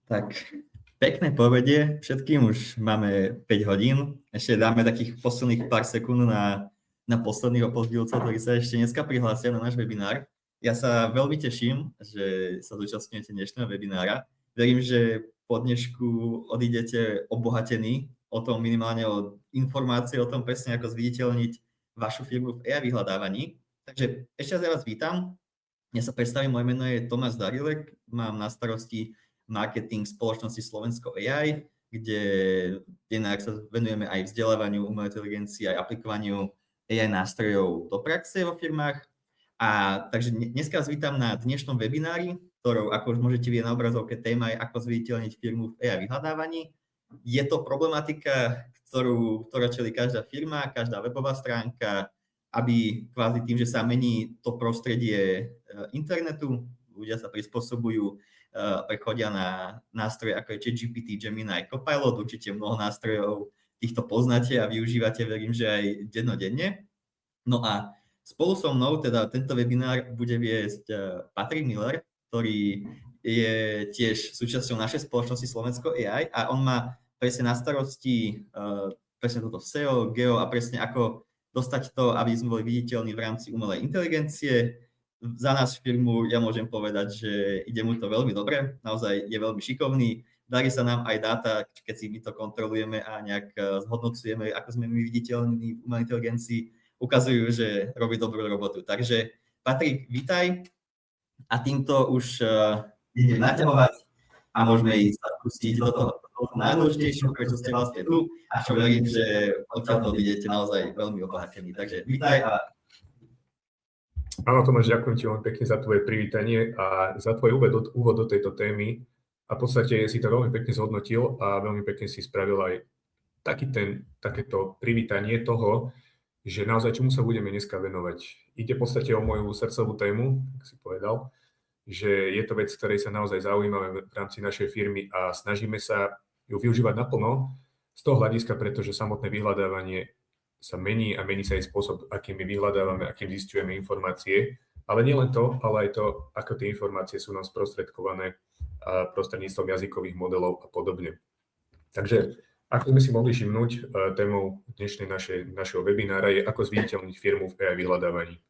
Tak, pekné povedie. Všetkým už máme 5 hodín. Ešte dáme takých posledných pár sekúnd na posledných opozdilcov, ktorí sa ešte dneska prihlásia na náš webinár. Ja sa veľmi teším, že sa zúčastňujete dnešného webinára. Verím, že po dnešku odídete obohatení o tom, minimálne o informácie o tom presne, ako zviditeľniť vašu firmu v AI vyhľadávaní. Takže ešte raz ja vás vítam. Ja sa predstavím, moje meno je Tomáš Darilek, mám na starosti marketing spoločnosti Slovensko AI, kde jednak sa venujeme aj vzdelávaniu umelej inteligencie, aj aplikovaniu AI nástrojov do praxe vo firmách. A takže dneska vás vítam na dnešnom webinári, ktorou, ako už môžete vidieť na obrazovke, téma je ako zviditeľniť firmu v AI vyhľadávaní. Je to problematika, ktorá čelí každá firma, každá webová stránka, aby kvázi tým, že sa mení to prostredie internetu, ľudia sa prispôsobujú, prechodia na nástroje ako je ChatGPT, Gemini, Copilot, určite mnoho nástrojov týchto poznáte a využívate, verím, že aj dennodenne. No a spolu so mnou, teda tento webinár bude viesť Patrik Miller, ktorý je tiež súčasťou našej spoločnosti Slovensko AI a on má presne na starosti presne toto SEO, geo a presne ako dostať to, aby sme boli viditeľní v rámci umelej inteligencie. Za nás firmu ja môžem povedať, že ide mu to veľmi dobre, naozaj je veľmi šikovný, darí sa nám aj dáta, keď si my to kontrolujeme a nejak zhodnocujeme, ako sme my viditeľní v umelej inteligencii, ukazujú, že robí dobrú robotu. Takže Patrik, vítaj a týmto už idem naťahovať a môžeme ísť sa pustiť do toho najdôležitejšieho, prečo ste vlastne tu a čo verím, že odtiaľ idete naozaj veľmi obohatení. Takže vítaj a... Áno, Tomáš, ďakujem ti veľmi pekne za tvoje privítanie a za tvoj úvod do tejto témy. A v podstate si to veľmi pekne zhodnotil a veľmi pekne si spravil aj takéto privítanie toho, že naozaj čomu sa budeme dneska venovať. Ide v podstate o moju srdcovú tému, ako si povedal, že je to vec, ktorej sa naozaj zaujímame v rámci našej firmy a snažíme sa ju využívať naplno z toho hľadiska, pretože samotné vyhľadávanie sa mení a mení sa aj spôsob, akým my vyhľadávame, akým zisťujeme informácie. Ale nielen to, ale aj to, ako tie informácie sú nám sprostredkované prostredníctvom jazykových modelov a podobne. Takže, ako sme si mohli všimnúť, témou dnešnej našeho webinára je ako zviditeľniť firmu v AI vyhľadávaní.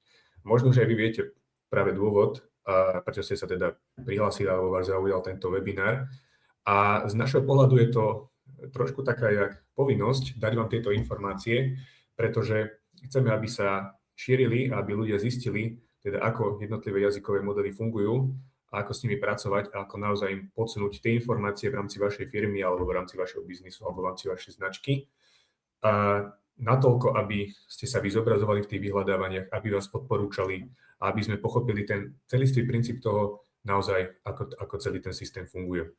Možno, že aj vy viete práve dôvod, prečo ste sa teda prihlásili alebo vás zaujal tento webinár. A z našho pohľadu je to trošku taká jak povinnosť dať vám tieto informácie, pretože chceme, aby sa šírili a aby ľudia zistili, teda ako jednotlivé jazykové modely fungujú a ako s nimi pracovať a ako naozaj im podsunúť tie informácie v rámci vašej firmy alebo v rámci vašeho biznisu alebo v rámci vašej značky. A natoľko, aby ste sa vy zobrazovali v tých vyhľadávaniach, aby vás odporúčali a aby sme pochopili ten celistvý princíp toho naozaj, ako celý ten systém funguje.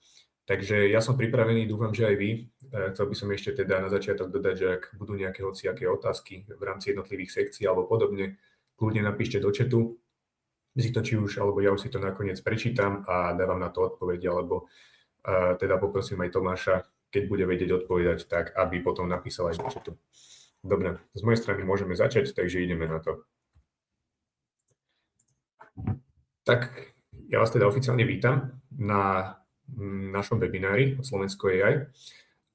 Takže ja som pripravený, dúfam, že aj vy. Chcel by som ešte teda na začiatok dodať, že ak budú nejaké hociaké otázky v rámci jednotlivých sekcií alebo podobne, kľudne napíšte do chatu, si to či už, alebo ja už si to nakoniec prečítam a dávam na to odpoveď, alebo teda poprosím aj Tomáša, keď bude vedieť odpovedať, tak aby potom napísal aj do chatu. Dobre, z mojej strany môžeme začať, takže ideme na to. Tak, ja vás teda oficiálne vítam na našom webinári od Slovensko AI.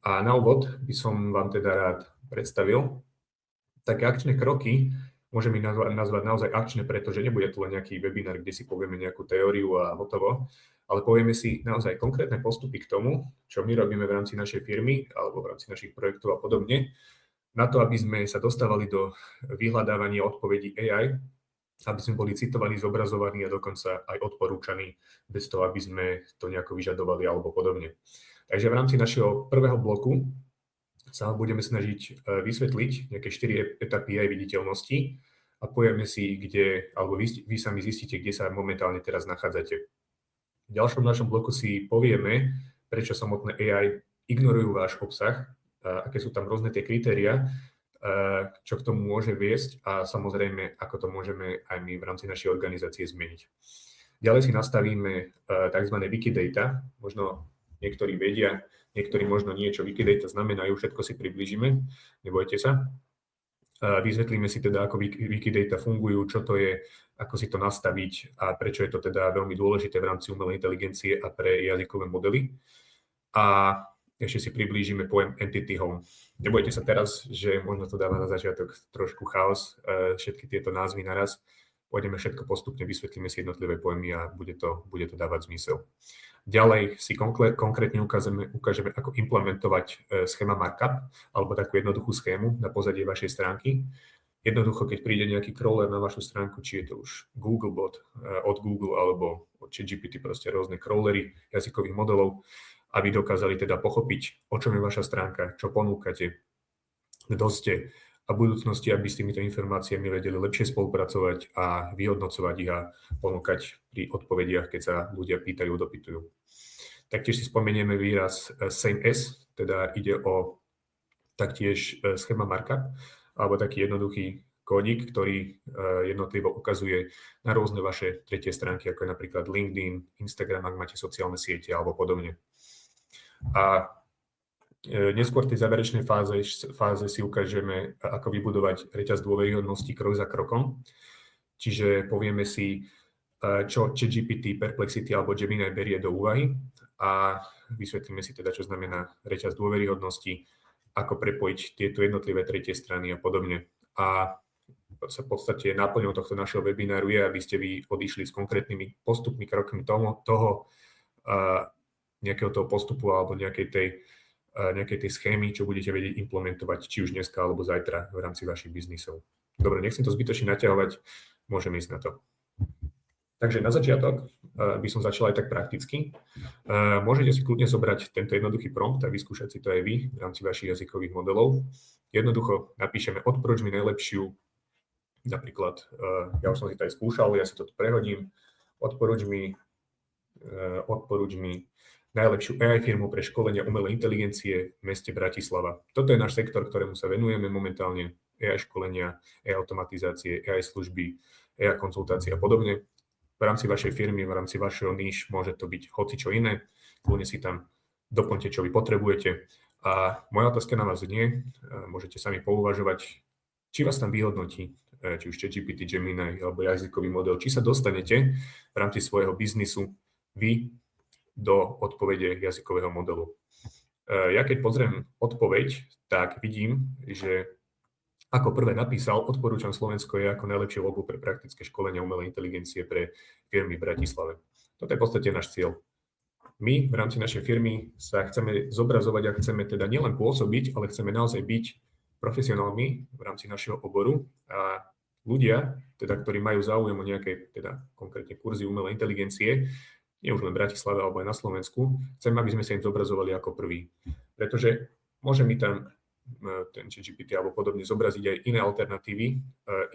A na úvod by som vám teda rád predstavil také akčné kroky, môžeme ich nazvať naozaj akčné, pretože nebude tu len nejaký webinár, kde si povieme nejakú teóriu a hotovo, ale povieme si naozaj konkrétne postupy k tomu, čo my robíme v rámci našej firmy alebo v rámci našich projektov a podobne, na to, aby sme sa dostávali do vyhľadávania odpovedí AI, aby sme boli citovaní, zobrazovaní a dokonca aj odporúčaní bez toho, aby sme to nejako vyžadovali alebo podobne. Takže v rámci našeho prvého bloku sa budeme snažiť vysvetliť nejaké 4 etapy aj viditeľnosti a povieme si, kde, alebo vy sami zistíte, kde sa momentálne teraz nachádzate. V ďalšom našom bloku si povieme, prečo samotné AI ignorujú váš obsah, aké sú tam rôzne tie kritériá, čo k tomu môže viesť a samozrejme, ako to môžeme aj my v rámci našej organizácie zmeniť. Ďalej si nastavíme tzv. Wikidata, možno niektorí vedia, niektorí možno nie, čo Wikidata znamenajú, všetko si priblížime, nebojte sa. Vysvetlíme si teda, ako Wikidata fungujú, čo to je, ako si to nastaviť a prečo je to teda veľmi dôležité v rámci umelej inteligencie a pre jazykové modely. A ešte si priblížime pojem Entity Home. Nebojte sa teraz, že možno to dáva na začiatok trošku chaos, všetky tieto názvy naraz. Pôjdeme všetko postupne, vysvetlíme si jednotlivé pojmy a bude to dávať zmysel. Ďalej si konkrétne ukážeme, ako implementovať schéma markup, alebo takú jednoduchú schému na pozadie vašej stránky. Jednoducho, keď príde nejaký crawler na vašu stránku, či je to už Googlebot od Google alebo od ChatGPT, proste rôzne crawlery jazykových modelov, aby dokázali teda pochopiť, o čom je vaša stránka, čo ponúkate, kto ste, a v budúcnosti, aby s týmito informáciami vedeli lepšie spolupracovať a vyhodnocovať ich a ponúkať pri odpovediach, keď sa ľudia pýtajú, dopytujú. Taktiež si spomenieme výraz same as, teda ide o taktiež schéma markup, alebo taký jednoduchý kódik, ktorý jednotlivo ukazuje na rôzne vaše tretie stránky, ako je napríklad LinkedIn, Instagram, ak máte sociálne siete alebo podobne. A neskôr v tej záverečnej fáze si ukážeme, ako vybudovať reťaz dôveryhodnosti krok za krokom. Čiže povieme si, čo ChatGPT, Perplexity alebo Gemini berie do úvahy a vysvetlíme si teda, čo znamená reťaz dôveryhodnosti, ako prepojiť tieto jednotlivé tretie strany a podobne. A v podstate náplňou tohto našeho webináru je, aby ste vy odišli s konkrétnymi postupmi, krokmi toho nejakého toho postupu alebo nejakej tej schémy, čo budete vedieť implementovať či už dneska alebo zajtra v rámci vašich biznisov. Dobre, nechcem to zbytočne naťahovať, môžeme ísť na to. Takže na začiatok by som začal aj tak prakticky. Môžete si kľudne zobrať tento jednoduchý prompt a vyskúšať si to aj vy v rámci vašich jazykových modelov. Jednoducho napíšeme odporúč mi najlepšiu, napríklad, ja už som si to aj skúšal, ja si to prehodím, odporúč mi najlepšiu AI firmu pre školenie umelej inteligencie v meste Bratislava. Toto je náš sektor, ktorému sa venujeme momentálne, AI školenia, AI automatizácie, AI služby, AI konzultácie a podobne. V rámci vašej firmy, v rámci vašeho níž môže to byť hocičo iné, kľudne si tam doplňte, čo vy potrebujete. A moja otázka na vás znie, môžete sami pouvažovať, či vás tam vyhodnotí, či už ChatGPT, Gemini alebo jazykový model, či sa dostanete v rámci svojho biznisu vy do odpovede jazykového modelu. Ja keď pozriem odpoveď, tak vidím, že ako prvé napísal, odporúčam Slovensko je ako najlepšie logo pre praktické školenie umelej inteligencie pre firmy v Bratislave. Toto je v podstate náš cieľ. My v rámci našej firmy sa chceme zobrazovať a chceme teda nielen pôsobiť, ale chceme naozaj byť profesionálmi v rámci našeho oboru a ľudia, teda, ktorí majú záujem o nejaké teda konkrétne kurzy umelej inteligencie, nie už len v Bratislave alebo aj na Slovensku, chcem, aby sme sa im zobrazovali ako prví. Pretože môže mi tam ten ChatGPT alebo podobne zobraziť aj iné alternatívy,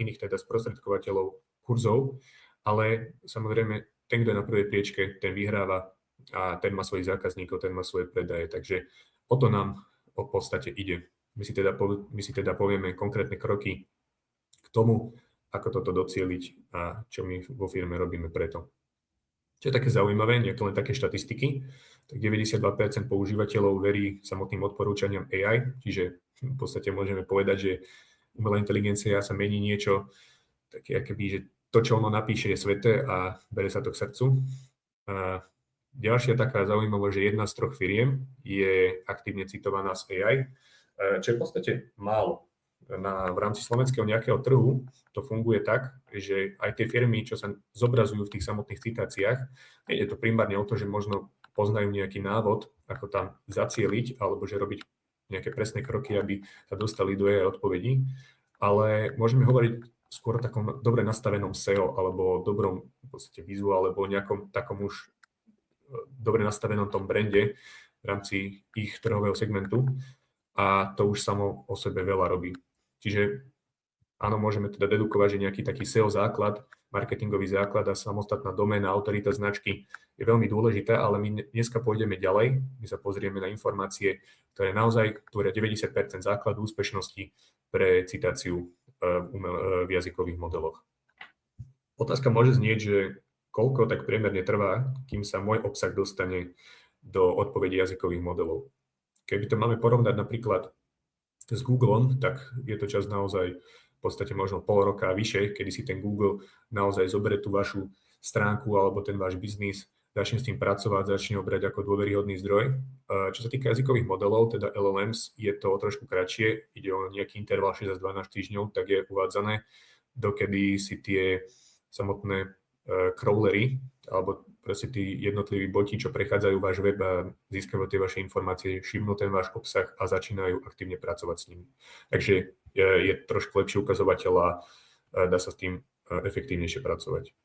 iných teda sprostredkovateľov kurzov, ale samozrejme ten, kto je na prvej priečke, ten vyhráva a ten má svojich zákazníkov, ten má svoje predaje. Takže o to nám v podstate ide. My si teda povieme konkrétne kroky k tomu, ako toto docieliť a čo my vo firme robíme preto. Čo je také zaujímavé, nie je to len také štatistiky, tak 92% používateľov verí samotným odporúčaniam AI, čiže v podstate môžeme povedať, že umelá inteligencia sa mení niečo, také akoby, že to, čo ono napíše, je sveté a bere sa to k srdcu. A ďalšia taká zaujímavosť, že jedna z 3 firiem je aktívne citovaná z AI, čo je v podstate málo. V rámci slovenského nejakého trhu to funguje tak, že aj tie firmy, čo sa zobrazujú v tých samotných citáciách, nie je to primárne o to, že možno poznajú nejaký návod, ako tam zacieliť, alebo že robiť nejaké presné kroky, aby sa dostali do jej odpovedí, ale môžeme hovoriť skôr o takom dobre nastavenom SEO, alebo dobrom v podstate vizu, alebo nejakom takom už dobre nastavenom tom brande v rámci ich trhového segmentu a to už samo o sebe veľa robí. Čiže áno, môžeme teda dedukovať, že nejaký taký SEO základ, marketingový základ a samostatná doména, autorita značky je veľmi dôležitá, ale my dneska pôjdeme ďalej, my sa pozrieme na informácie, ktoré naozaj tvoria 90% základu úspešnosti pre citáciu v jazykových modeloch. Otázka môže znieť, že koľko tak priemerne trvá, kým sa môj obsah dostane do odpovedí jazykových modelov. Keby to máme porovnať napríklad s Googlom, tak je to čas naozaj v podstate možno pol roka a vyššie, kedy si ten Google naozaj zoberie tú vašu stránku alebo ten váš biznis, začne s tým pracovať, začne ho brať ako dôveryhodný zdroj. Čo sa týka jazykových modelov, teda LLMs, je to trošku kratšie, ide o nejaký interval 6 až 12 týždňov, tak je uvádzané, dokedy si tie samotné crawlery, alebo proste tí jednotliví boti, čo prechádzajú váš web a získajú tie vaše informácie, všimnú ten váš obsah a začínajú aktívne pracovať s ním. Takže je trošku lepší ukazovateľ a dá sa s tým efektívnejšie pracovať.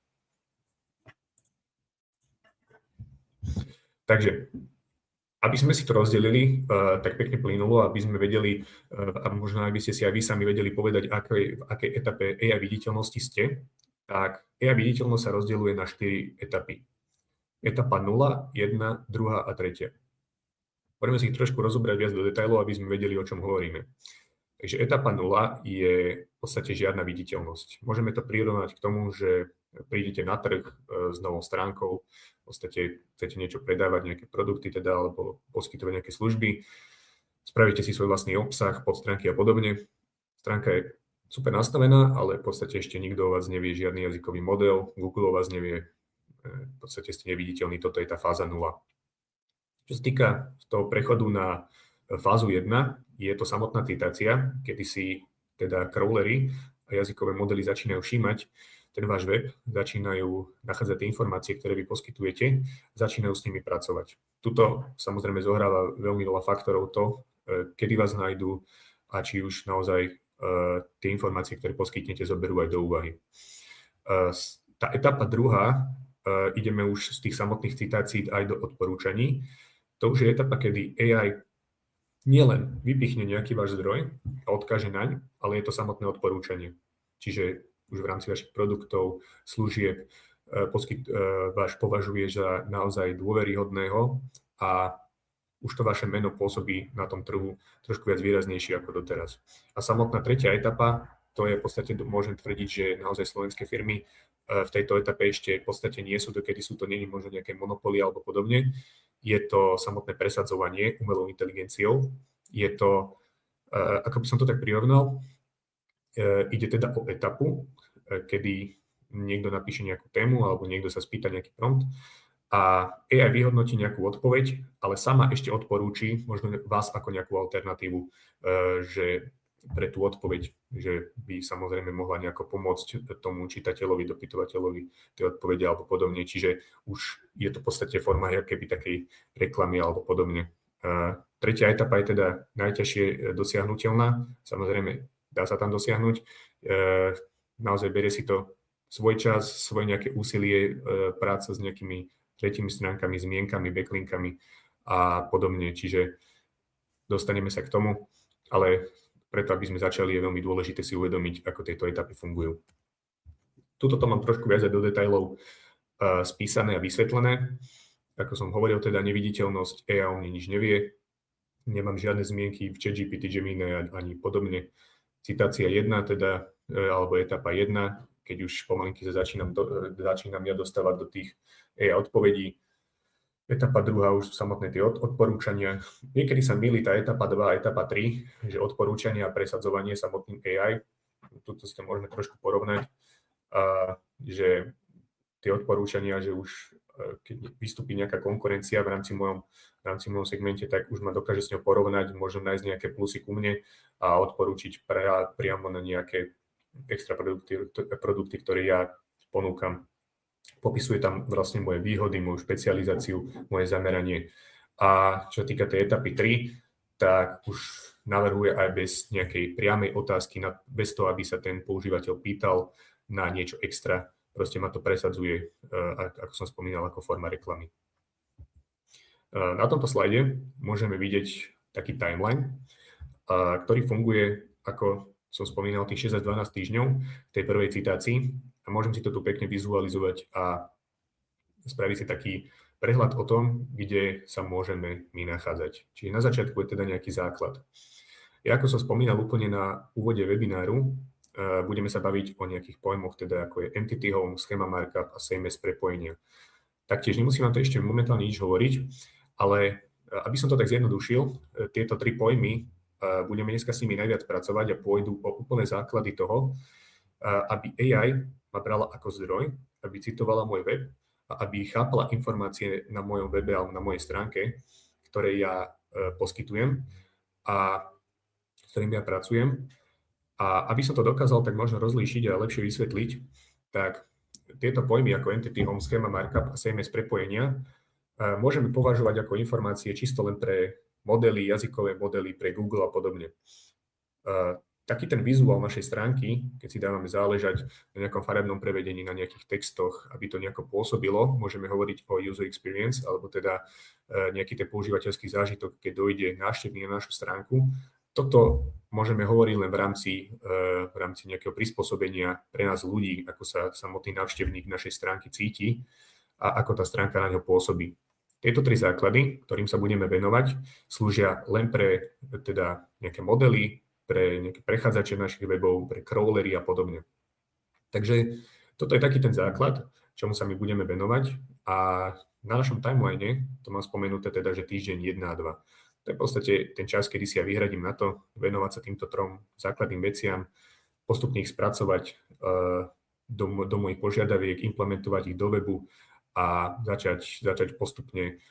Takže, aby sme si to rozdelili tak pekne plynulo, aby sme vedeli, a možno aby ste si aj vy sami vedeli povedať, v akej etape AI viditeľnosti ste, tak AI viditeľnosť sa rozdeľuje na 4 etapy. Etapa 0, 1, 2 a 3. Poďme si ich trošku rozobrať viac do detailov, aby sme vedeli, o čom hovoríme. Takže etapa 0 je v podstate žiadna viditeľnosť. Môžeme to prirovnať k tomu, že prídete na trh s novou stránkou, v podstate chcete niečo predávať, nejaké produkty teda, alebo poskytovať nejaké služby, spravíte si svoj vlastný obsah, podstránky a podobne. Stránka je super nastavená, ale v podstate ešte nikto o vás nevie, žiadny jazykový model, Google o vás nevie, v podstate ste neviditeľní, toto je tá fáza 0. Čo sa týka toho prechodu na fázu 1, je to samotná citácia, kedy si teda crawlery a jazykové modely začínajú všímať ten váš web, začínajú nachádzať tie informácie, ktoré vy poskytujete, začínajú s nimi pracovať. Tuto samozrejme zohráva veľmi veľa faktorov to, kedy vás nájdú a či už naozaj tie informácie, ktoré poskytnete, zoberú aj do úvahy. Tá etapa 2, ideme už z tých samotných citácií aj do odporúčaní. To už je etapa, kedy AI nielen vypichne nejaký váš zdroj a odkáže naň, ale je to samotné odporúčanie. Čiže už v rámci vašich produktov, služieb váš považuje za naozaj dôveryhodného a už to vaše meno pôsobí na tom trhu trošku viac výraznejšie ako doteraz. A samotná 3. etapa, to je v podstate, môžem tvrdiť, že naozaj slovenské firmy v tejto etape ešte v podstate nie sú, dokedy sú to nie možno nejaké monopoly alebo podobne. Je to samotné presadzovanie umelou inteligenciou. Je to, ako by som to tak prirovnal, ide teda o etapu, kedy niekto napíše nejakú tému alebo niekto sa spýta nejaký prompt a AI vyhodnotí nejakú odpoveď, ale sama ešte odporúči možno vás ako nejakú alternatívu, že pre tú odpoveď, že by samozrejme mohla nejako pomôcť tomu čitateľovi, dopytovateľovi tej odpovede alebo podobne. Čiže už je to v podstate forma keby takej reklamy alebo podobne. 3. etapa je teda najťažšie dosiahnuteľná. Samozrejme, dá sa tam dosiahnuť. Naozaj berie si to svoj čas, svoje nejaké úsilie, práca s nejakými tretími stránkami, zmienkami, backlinkami a podobne. Čiže dostaneme sa k tomu, ale preto, aby sme začali, je veľmi dôležité si uvedomiť, ako tieto etapy fungujú. Tuto to mám trošku viac do detailov spísané a vysvetlené. Ako som hovoril, teda neviditeľnosť, AI o mne nič nevie, nemám žiadne zmienky v ChatGPT, Gemini ani podobne. Citácia 1 teda, alebo etapa 1, keď už pomalinky sa začínam ja dostávať do tých AI odpovedí. Etapa 2 už sú samotné tie odporúčania. Niekedy sa mýli tá etapa 2 a etapa 3, že odporúčania a presadzovanie samotným AI. Tuto si to môžeme trošku porovnať, že tie odporúčania, že už keď vystúpi nejaká konkurencia v rámci mojom segmente, tak už ma dokáže s ňou porovnať, možno nájsť nejaké plusy ku mne a odporúčiť priamo na nejaké extra produkty, ktoré ja ponúkam. Popisuje tam vlastne moje výhody, moju špecializáciu, moje zameranie. A čo sa týka tej etapy 3, tak už navrhuje aj bez nejakej priamej otázky, bez toho, aby sa ten používateľ pýtal na niečo extra. Proste ma to presadzuje, ako som spomínal, ako forma reklamy. Na tomto slajde môžeme vidieť taký timeline, ktorý funguje, ako som spomínal, tých 6 až 12 týždňov v tej prvej citácii. A môžem si to tu pekne vizualizovať a spraviť si taký prehľad o tom, kde sa môžeme my nachádzať. Čiže na začiatku je teda nejaký základ. Ja, ako som spomínal úplne na úvode webináru, budeme sa baviť o nejakých pojmoch, teda ako je entity home, schema markup a CMS prepojenia. Taktiež nemusím vám to ešte momentálne nič hovoriť, ale aby som to tak zjednodušil, tieto 3 pojmy budeme dneska s nimi najviac pracovať a pôjdu o úplné základy toho, aby AI ma brala ako zdroj, aby citovala môj web, a aby chápala informácie na mojom webe alebo na mojej stránke, ktoré ja poskytujem a s ktorým ja pracujem. A aby som to dokázal tak možno rozlíšiť a lepšie vysvetliť, tak tieto pojmy ako entity, home, schema, markup a CMS prepojenia môžeme považovať ako informácie čisto len pre modely, jazykové modely, pre Google a podobne. Taký ten vizuál našej stránky, keď si dávame záležať na nejakom farebnom prevedení, na nejakých textoch, aby to nejako pôsobilo, môžeme hovoriť o user experience, alebo teda nejaký ten používateľský zážitok, keď dojde návštevník na našu stránku. Toto môžeme hovoriť len v rámci nejakého prispôsobenia pre nás ľudí, ako sa samotný návštevník našej stránky cíti a ako tá stránka na ňo pôsobí. Tieto tri základy, ktorým sa budeme venovať, slúžia len pre teda nejaké modely, pre nejaké prechádzače našich webov, pre crawlery a podobne. Takže toto je taký ten základ, čomu sa my budeme venovať a na našom timeline, to mám spomenuté teda, že týždeň 1 a 2. To je v podstate ten čas, kedy si ja vyhradím na to, venovať sa týmto 3 základným veciam, postupne ich spracovať do mojich požiadaviek, implementovať ich do webu a začať postupne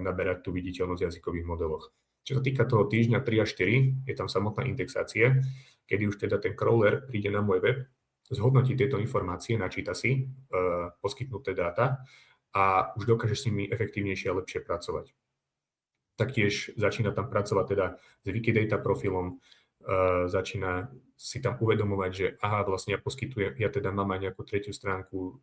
naberať tú viditeľnosť v jazykových modeloch. Čo sa týka toho týždňa 3 a 4, je tam samotná indexácia, kedy už teda ten crawler príde na môj web, zhodnotí tieto informácie, načíta si poskytnuté dáta a už dokáže s nimi efektívnejšie a lepšie pracovať. Taktiež začína tam pracovať teda s Wikidata profilom, začína si tam uvedomovať, že aha, vlastne ja teda mám aj nejakú tretiu stránku,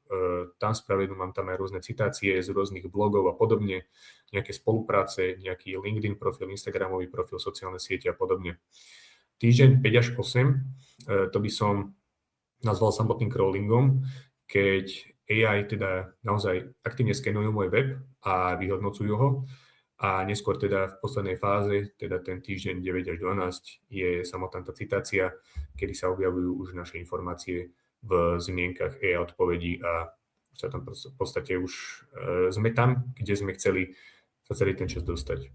tam spravedlnú, mám tam aj rôzne citácie z rôznych blogov a podobne, nejaké spolupráce, nejaký LinkedIn profil, Instagramový profil, sociálne siete a podobne. Týždeň 5 až 8, to by som nazval samotným crawlingom, keď AI teda naozaj aktívne skenujú môj web a vyhodnocujú ho. A neskôr teda v poslednej fáze, teda ten týždeň 9 až 12, je samotná tá citácia, kedy sa objavujú už naše informácie v zmienkach AI odpovedí a sa tam v podstate už sme tam, kde sme chceli sa celý ten čas dostať.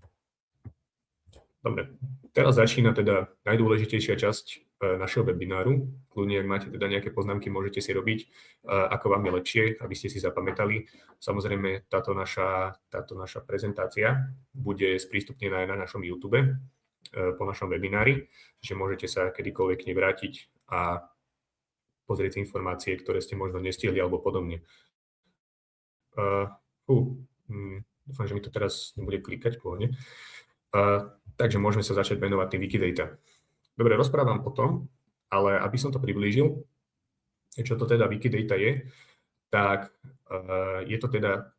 Dobre, teraz začína teda najdôležitejšia časť našeho webináru. Kľudne, ak máte teda nejaké poznámky, môžete si robiť, ako vám je lepšie, aby ste si zapamätali. Samozrejme, táto naša prezentácia bude sprístupnená aj na našom YouTube po našom webinári, čiže môžete sa kedykoľvek k nej vrátiť a pozrieť si informácie, ktoré ste možno nestihli alebo podobne. Dúfam, že mi to teraz nebude klikať pôvodne. Takže môžeme sa začať venovať tým Wikidata. Dobre, rozprávam o tom, ale aby som to priblížil, čo to teda Wikidata je, tak je to teda,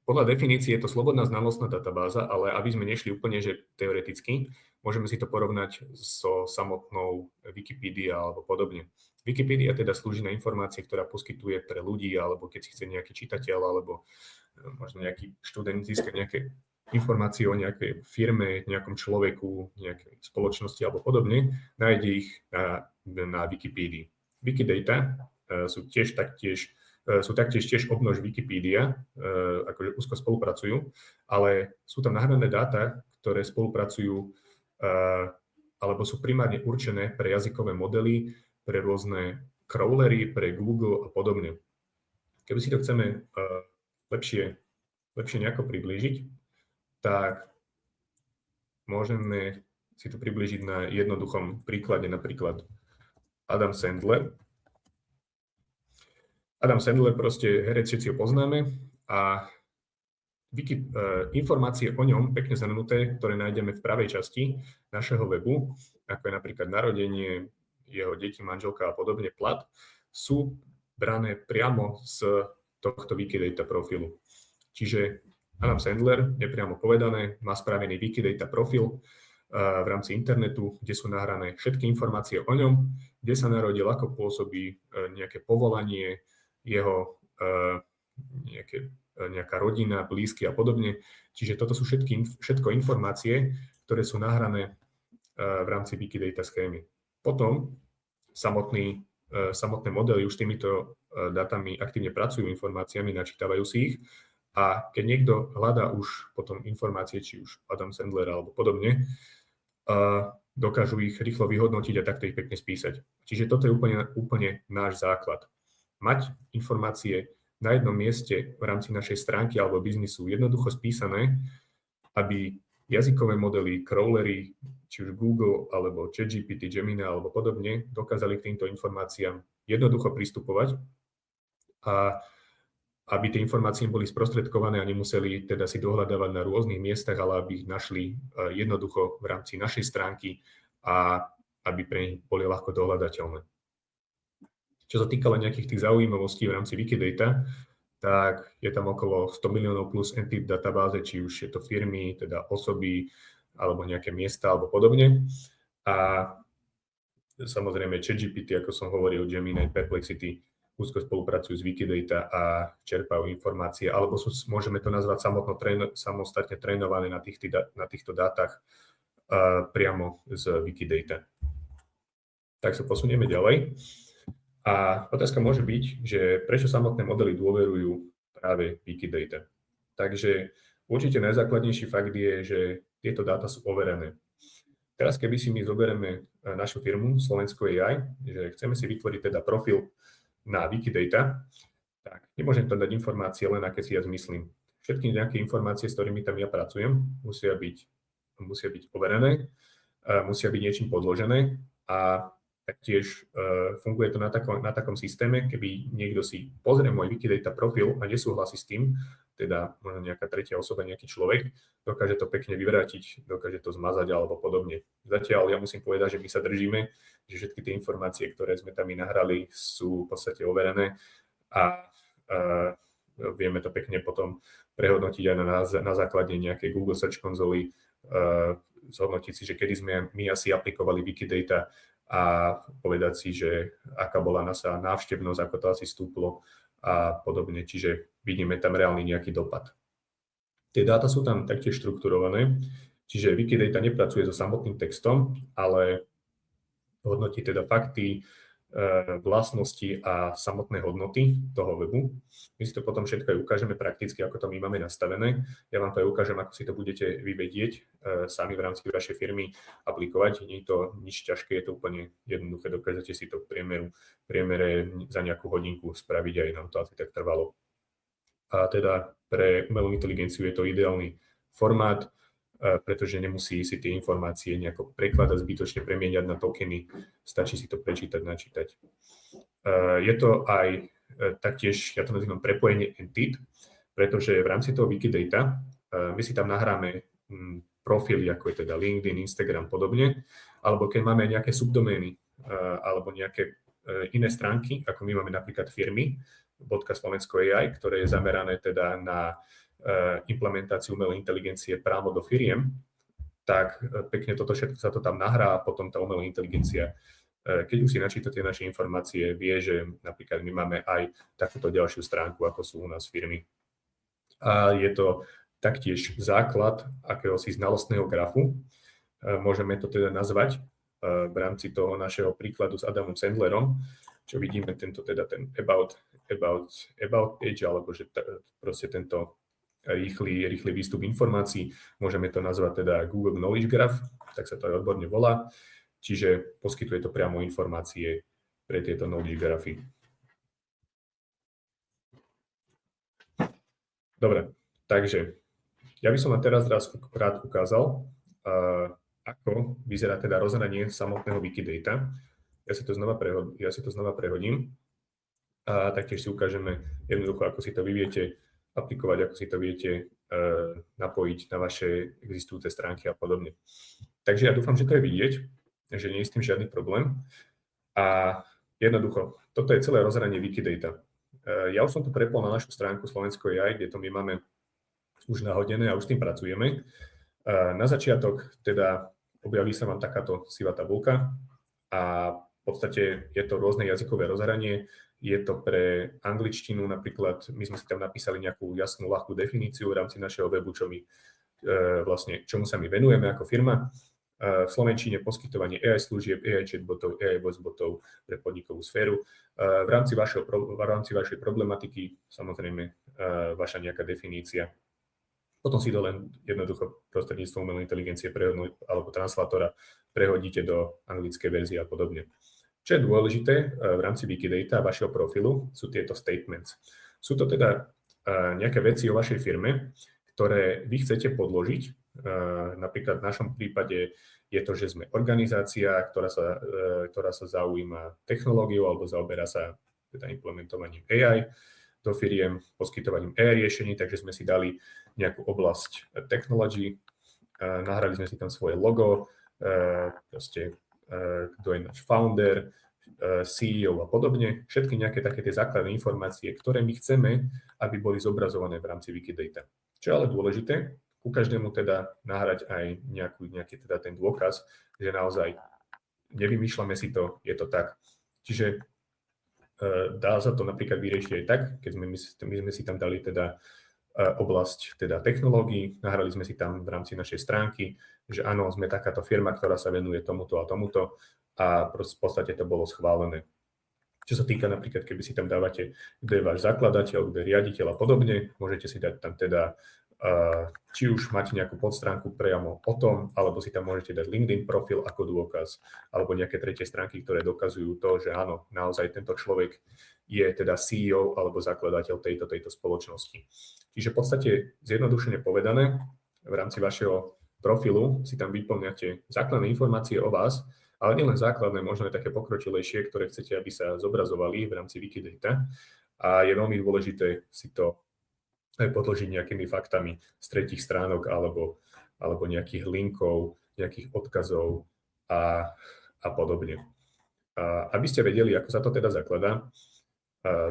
podľa definície je to slobodná znalostná databáza, ale aby sme nešli úplne, že teoreticky, môžeme si to porovnať so samotnou Wikipedia alebo podobne. Wikipedia teda slúži na informácie, ktorá poskytuje pre ľudí, alebo keď si chce nejaký čitateľ, alebo možno nejaký študent získať nejaké informácie o nejakej firme, nejakom človeku, nejakej spoločnosti alebo podobne, nájde ich na Wikipédii. Wikidata sú taktiež tiež obnož Wikipedia, akože úzko spolupracujú, ale sú tam nahrané dáta, ktoré spolupracujú alebo sú primárne určené pre jazykové modely, pre rôzne crawlery, pre Google a podobne. Keby si to chceme lepšie nejako priblížiť, tak môžeme si to priblížiť na jednoduchom príklade, napríklad Adam Sandler. Adam Sandler, proste herec, všetci ho poznáme a informácie o ňom, pekne zhrnuté, ktoré nájdeme v pravej časti našeho webu, ako je napríklad narodenie, jeho deti, manželka a podobne, plat, sú brané priamo z tohto Wikidata profilu. Čiže Adam Sandler, nepriamo povedané, má spravený Wikidata profil v rámci internetu, kde sú nahrané všetky informácie o ňom, kde sa narodil, ako pôsobí, nejaké povolanie, jeho nejaká rodina, blízky a podobne. Čiže toto sú všetko informácie, ktoré sú nahrané v rámci Wikidata schémy. Potom samotné modely už s týmito dátami aktívne pracujú, informáciami, načítavajú si ich. A keď niekto hľadá už potom informácie, či už Adam Sandler alebo podobne, dokážu ich rýchlo vyhodnotiť a takto ich pekne spísať. Čiže toto je úplne náš základ. Mať informácie na jednom mieste v rámci našej stránky alebo biznisu jednoducho spísané, aby jazykové modely, crawlery, či už Google, alebo ChatGPT, Gemini, alebo podobne, dokázali k týmto informáciám jednoducho pristupovať a aby tie informácie boli sprostredkované a nemuseli teda si dohľadávať na rôznych miestach, ale aby ich našli jednoducho v rámci našej stránky a aby pre nich boli ľahko dohľadateľné. Čo sa týkalo nejakých tých zaujímavostí v rámci Wikidata, tak je tam okolo 100 miliónov plus entít v databáze, či už je to firmy, teda osoby, alebo nejaké miesta, alebo podobne. A samozrejme ChatGPT, ako som hovoril, Gemini, Perplexity, úzko spolupracujú s Wikidata a čerpajú informácie, alebo môžeme to nazvať samostatne trénované na týchto dátach priamo z Wikidata. Tak sa posunieme ďalej. A otázka môže byť, že prečo samotné modely dôverujú práve Wikidata. Takže určite najzákladnejší fakt je, že tieto dáta sú overené. Teraz, keby si my zoberieme našu firmu Slovensko AI, že chceme si vytvoriť teda profil na Wikidata, tak nemôžem tam dať informácie len aké si ja zmyslím. Všetky nejaké informácie, s ktorými tam ja pracujem, musia byť overené, musia byť niečím podložené a taktiež funguje to na takom systéme, keby niekto si pozrie môj Wikidata profil a nesúhlasí s tým, teda možno nejaká tretia osoba, nejaký človek, dokáže to pekne vyvrátiť, dokáže to zmazať alebo podobne. Zatiaľ ja musím povedať, že my sa držíme, že všetky tie informácie, ktoré sme tam nahrali, sú v podstate overené a vieme to pekne potom prehodnotiť aj na základe nejakej Google Search konzoly, zhodnotiť si, že kedy sme my asi aplikovali Wikidata a povedať si, že aká bola naša návštevnosť, ako to asi stúplo a podobne. Čiže vidíme tam reálny nejaký dopad. Tie dáta sú tam taktiež štrukturované, čiže Wikidata nepracuje so samotným textom, ale hodnotí teda fakty, vlastnosti a samotné hodnoty toho webu. My si to potom všetko aj ukážeme prakticky, ako to my máme nastavené. Ja vám to aj ukážem, ako si to budete vy vedieť sami v rámci vašej firmy aplikovať. Nie je to nič ťažké, je to úplne jednoduché. Dokážete si to v priemere za nejakú hodinku spraviť, aj nám to asi tak trvalo. A teda pre umelú inteligenciu je to ideálny formát, pretože nemusí si tie informácie nejako prekladať, zbytočne premieňať na tokeny, stačí si to prečítať, načítať. Je to aj taktiež, ja to nazývam prepojenie entít, pretože v rámci toho Wikidata my si tam nahráme profily, ako je teda LinkedIn, Instagram, podobne, alebo keď máme nejaké subdomény alebo nejaké iné stránky, ako my máme napríklad firmy, Slovensko AI, ktoré je zamerané teda na implementáciu umelej inteligencie právo do firiem, tak pekne toto všetko sa to tam nahrá a potom tá umelá inteligencia, keď už si načíta tie naše informácie, vie, že napríklad my máme aj takúto ďalšiu stránku, ako sú u nás firmy. A je to taktiež základ akéhosi znalostného grafu. Môžeme to teda nazvať v rámci toho našeho príkladu s Adamom Sandlerom, čo vidíme ten about page, alebo že proste tento rýchly výstup informácií. Môžeme to nazvať teda Google Knowledge Graph, tak sa to aj odborne volá. Čiže poskytuje to priamo informácie pre tieto knowledge graphy. Dobre, takže ja by som vám teraz rád ukázal, ako vyzerá teda rozhranie samotného Wikidata. Ja si to znova prehodím a taktiež si ukážeme jednoducho, ako si to vy viete aplikovať, ako si to viete napojiť na vaše existujúce stránky a podobne. Takže ja dúfam, že to je vidieť, že nie je s tým žiadny problém. A jednoducho, toto je celé rozhranie Wikidata. Ja už som to prepol na našu stránku Slovensko AI, kde to my máme už nahodené a už s tým pracujeme. Na začiatok teda objaví sa vám takáto sivá tabuľka a v podstate je to rôzne jazykové rozhranie. Je to pre angličtinu napríklad, my sme si tam napísali nejakú jasnú, ľahkú definíciu v rámci našeho webu, čomu sa my venujeme ako firma. V slovenčine poskytovanie AI služieb, AI chatbotov, AI voicebotov pre podnikovú sféru. V rámci vašej problematiky samozrejme vaša nejaká definícia. Potom si to len jednoducho prostredníctvom umelej inteligencie alebo translátora prehodíte do anglickej verzie a podobne. Čo je dôležité v rámci Wikidata a vašeho profilu sú tieto statements. Sú to teda nejaké veci o vašej firme, ktoré vy chcete podložiť. Napríklad v našom prípade je to, že sme organizácia, ktorá sa zaujíma technológiou alebo zaoberá sa teda implementovaním AI do firiem, poskytovaním AI riešení, takže sme si dali nejakú oblasť technology, nahrali sme si tam svoje logo, proste kto je náš founder, CEO a podobne, všetky nejaké také tie základné informácie, ktoré my chceme, aby boli zobrazované v rámci Wikidata. Čo je ale dôležité, ku každému teda nahrať aj nejaký teda ten dôkaz, že naozaj nevymýšľame si to, je to tak. Čiže dá sa to napríklad vyriešiť aj tak, keď my sme si tam dali teda oblasť teda technológií, nahrali sme si tam v rámci našej stránky, že áno, sme takáto firma, ktorá sa venuje tomuto a tomuto a v podstate to bolo schválené. Čo sa týka napríklad, keby si tam dávate, kto je váš zakladateľ, kto je riaditeľ a podobne, môžete si dať tam teda či už máte nejakú podstránku priamo o tom, alebo si tam môžete dať LinkedIn profil ako dôkaz, alebo nejaké tretie stránky, ktoré dokazujú to, že áno, naozaj tento človek je teda CEO alebo zakladateľ tejto spoločnosti. Čiže v podstate zjednodušene povedané, v rámci vašeho profilu si tam vyplňate základné informácie o vás, ale nielen základné, možno aj také pokročilejšie, ktoré chcete, aby sa zobrazovali v rámci Wikidata. A je veľmi dôležité si to aj podložiť nejakými faktami z tretích stránok alebo nejakých linkov, nejakých odkazov a podobne. Aby ste vedeli, ako sa to teda zakladá,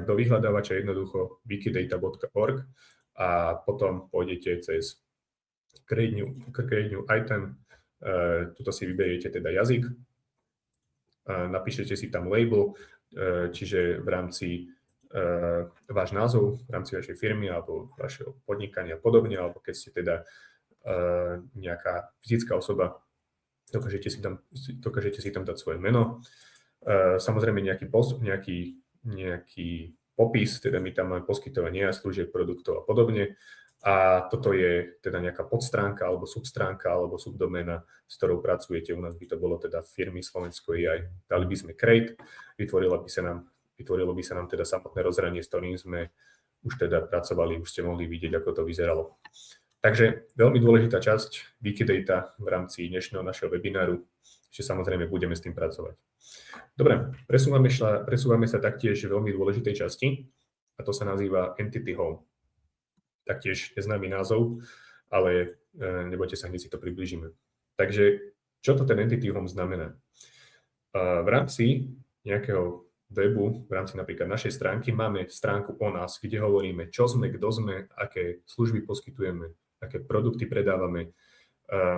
do vyhľadávača jednoducho wikidata.org a potom pôjdete cez create new item, tuto si vyberiete teda jazyk, napíšete si tam label, čiže v rámci váš názov v rámci vašej firmy alebo vašeho podnikania a podobne, alebo keď ste teda nejaká fyzická osoba, dokážete si tam dať svoje meno. Samozrejme nejaký popis, teda my tam máme poskytovanie služieb, produktov a podobne. A toto je teda nejaká podstránka alebo substránka alebo subdoména, s ktorou pracujete. U nás by to bolo teda firmy Slovensko AI. Dali by sme create, vytvorilo by sa nám teda samotné rozhranie, s ktorým sme už teda pracovali, už ste mohli vidieť, ako to vyzeralo. Takže veľmi dôležitá časť Wikidata v rámci dnešného našeho webináru, že samozrejme budeme s tým pracovať. Dobre, presúvame sa taktiež v veľmi dôležitej časti a to sa nazýva Entity Home. Taktiež neznámy názov, ale nebojte sa, hneď si to priblížime. Takže čo to ten Entity Home znamená? V rámci nejakého webu, v rámci napríklad našej stránky, máme stránku o nás, kde hovoríme, čo sme, kto sme, aké služby poskytujeme, aké produkty predávame,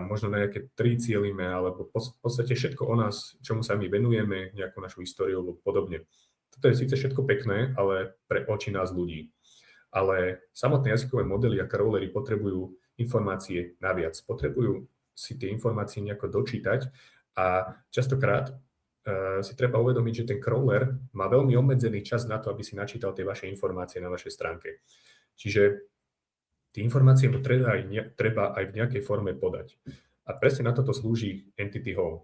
možno na nejaké 3 cielime, alebo v podstate všetko o nás, čomu sa my venujeme, nejakú našu históriu alebo podobne. Toto je síce všetko pekné, ale pre oči nás ľudí. Ale samotné jazykové modely a crawlery potrebujú informácie naviac. Potrebujú si tie informácie nejako dočítať a častokrát si treba uvedomiť, že ten crawler má veľmi obmedzený čas na to, aby si načítal tie vaše informácie na vašej stránke. Čiže tie informácie mu treba aj v nejakej forme podať. A presne na toto slúži Entity Home.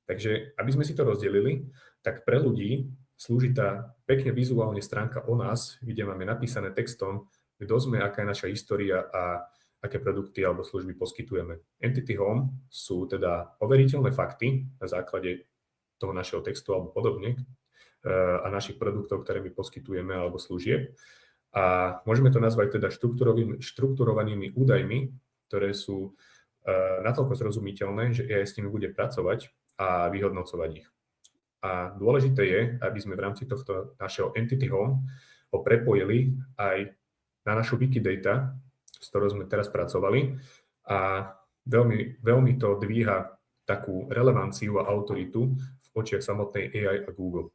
Takže, aby sme si to rozdelili, tak pre ľudí slúži tá pekne vizuálne stránka o nás, kde máme napísané textom, kto sme, aká je naša história a aké produkty alebo služby poskytujeme. Entity Home sú teda overiteľné fakty na základe toho našeho textu alebo podobne a našich produktov, ktoré my poskytujeme alebo služieb. A môžeme to nazvať teda štrukturovanými údajmi, ktoré sú natoľko zrozumiteľné, že AI s nimi bude pracovať a vyhodnocovať ich. A dôležité je, aby sme v rámci tohto našeho Entity Home ho prepojili aj na našu Wikidata, s ktorou sme teraz pracovali a veľmi, veľmi to dvíha takú relevanciu a autoritu v očiach samotnej AI a Google.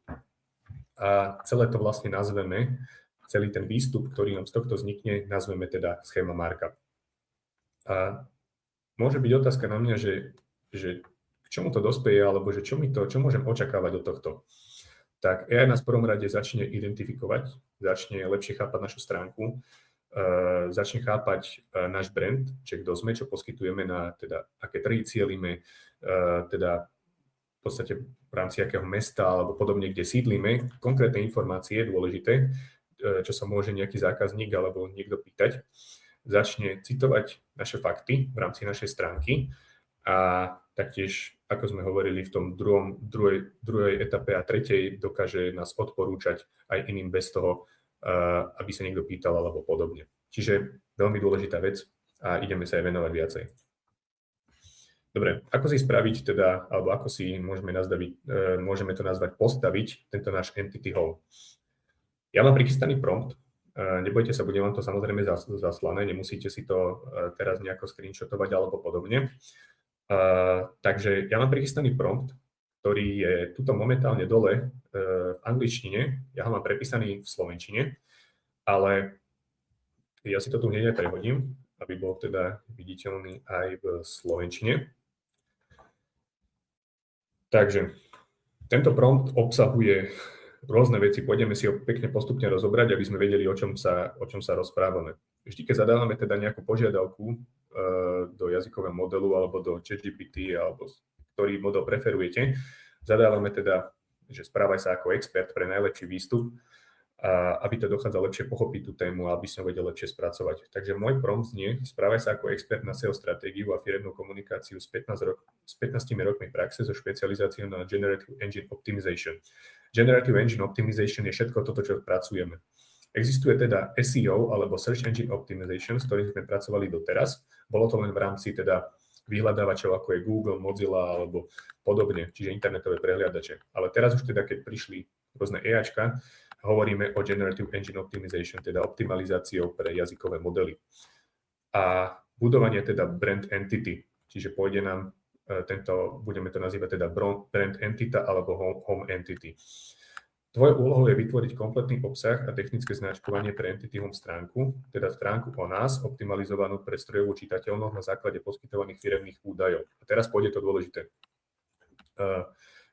A celé to vlastne nazveme, celý ten výstup, ktorý nám z tohto vznikne, nazveme teda schéma markup. A môže byť otázka na mňa, že k čomu to dospeje, alebo že čo môžem očakávať od tohto. Tak AI nás v prvom rade začne identifikovať, začne lepšie chápať našu stránku, začne chápať náš brand, čiže kto sme, čo poskytujeme, na teda aké trhy cielime, teda v podstate v rámci akého mesta alebo podobne, kde sídlime, konkrétne informácie dôležité, čo sa môže nejaký zákazník alebo niekto pýtať, začne citovať naše fakty v rámci našej stránky a taktiež, ako sme hovorili v tom druhej etape a tretej, dokáže nás odporúčať aj iným bez toho, aby sa niekto pýtal alebo podobne. Čiže veľmi dôležitá vec a ideme sa aj venovať viacej. Dobre, ako si spraviť teda, alebo ako si môžeme to nazvať postaviť tento náš entity home. Ja mám prichystaný prompt, nebojte sa, bude vám to samozrejme zaslané, nemusíte si to teraz nejako screenshotovať alebo podobne. Takže ja mám prichystaný prompt, ktorý je tuto momentálne dole v angličtine, ja ho mám prepísaný v slovenčine, ale ja si to tu hneď aj prehodím, aby bol teda viditeľný aj v slovenčine. Takže tento prompt obsahuje rôzne veci, pôjdeme si ho pekne postupne rozobrať, aby sme vedeli, o čom sa rozprávame. Vždy, keď zadávame teda nejakú požiadavku do jazykového modelu alebo do ChatGPT, alebo ktorý model preferujete, zadávame teda, že správaj sa ako expert pre najlepší výstup, aby to dochádzalo lepšie pochopiť tú tému a aby som vedel lepšie spracovať. Takže môj prompt znie, správaj sa ako expert na SEO stratégiu a firemnú komunikáciu s 15 rokmi praxe so špecializáciou na Generative Engine Optimization. Generative Engine Optimization je všetko toto, čo pracujeme. Existuje teda SEO alebo Search Engine Optimization, s ktorým sme pracovali doteraz. Bolo to len v rámci teda vyhľadávačov, ako je Google, Mozilla alebo podobne, čiže internetové prehliadače. Ale teraz už teda, keď prišli rôzne AIčka, hovoríme o Generative Engine Optimization, teda optimalizáciou pre jazykové modely. A budovanie teda brand entity, čiže pôjde nám budeme to nazývať teda brand entity alebo home entity. Tvojou úlohou je vytvoriť kompletný obsah a technické značkovanie pre entity home stránku, teda stránku o nás, optimalizovanú pre strojovú čitateľnosť na základe poskytovaných firemných údajov. A teraz pôjde to dôležité.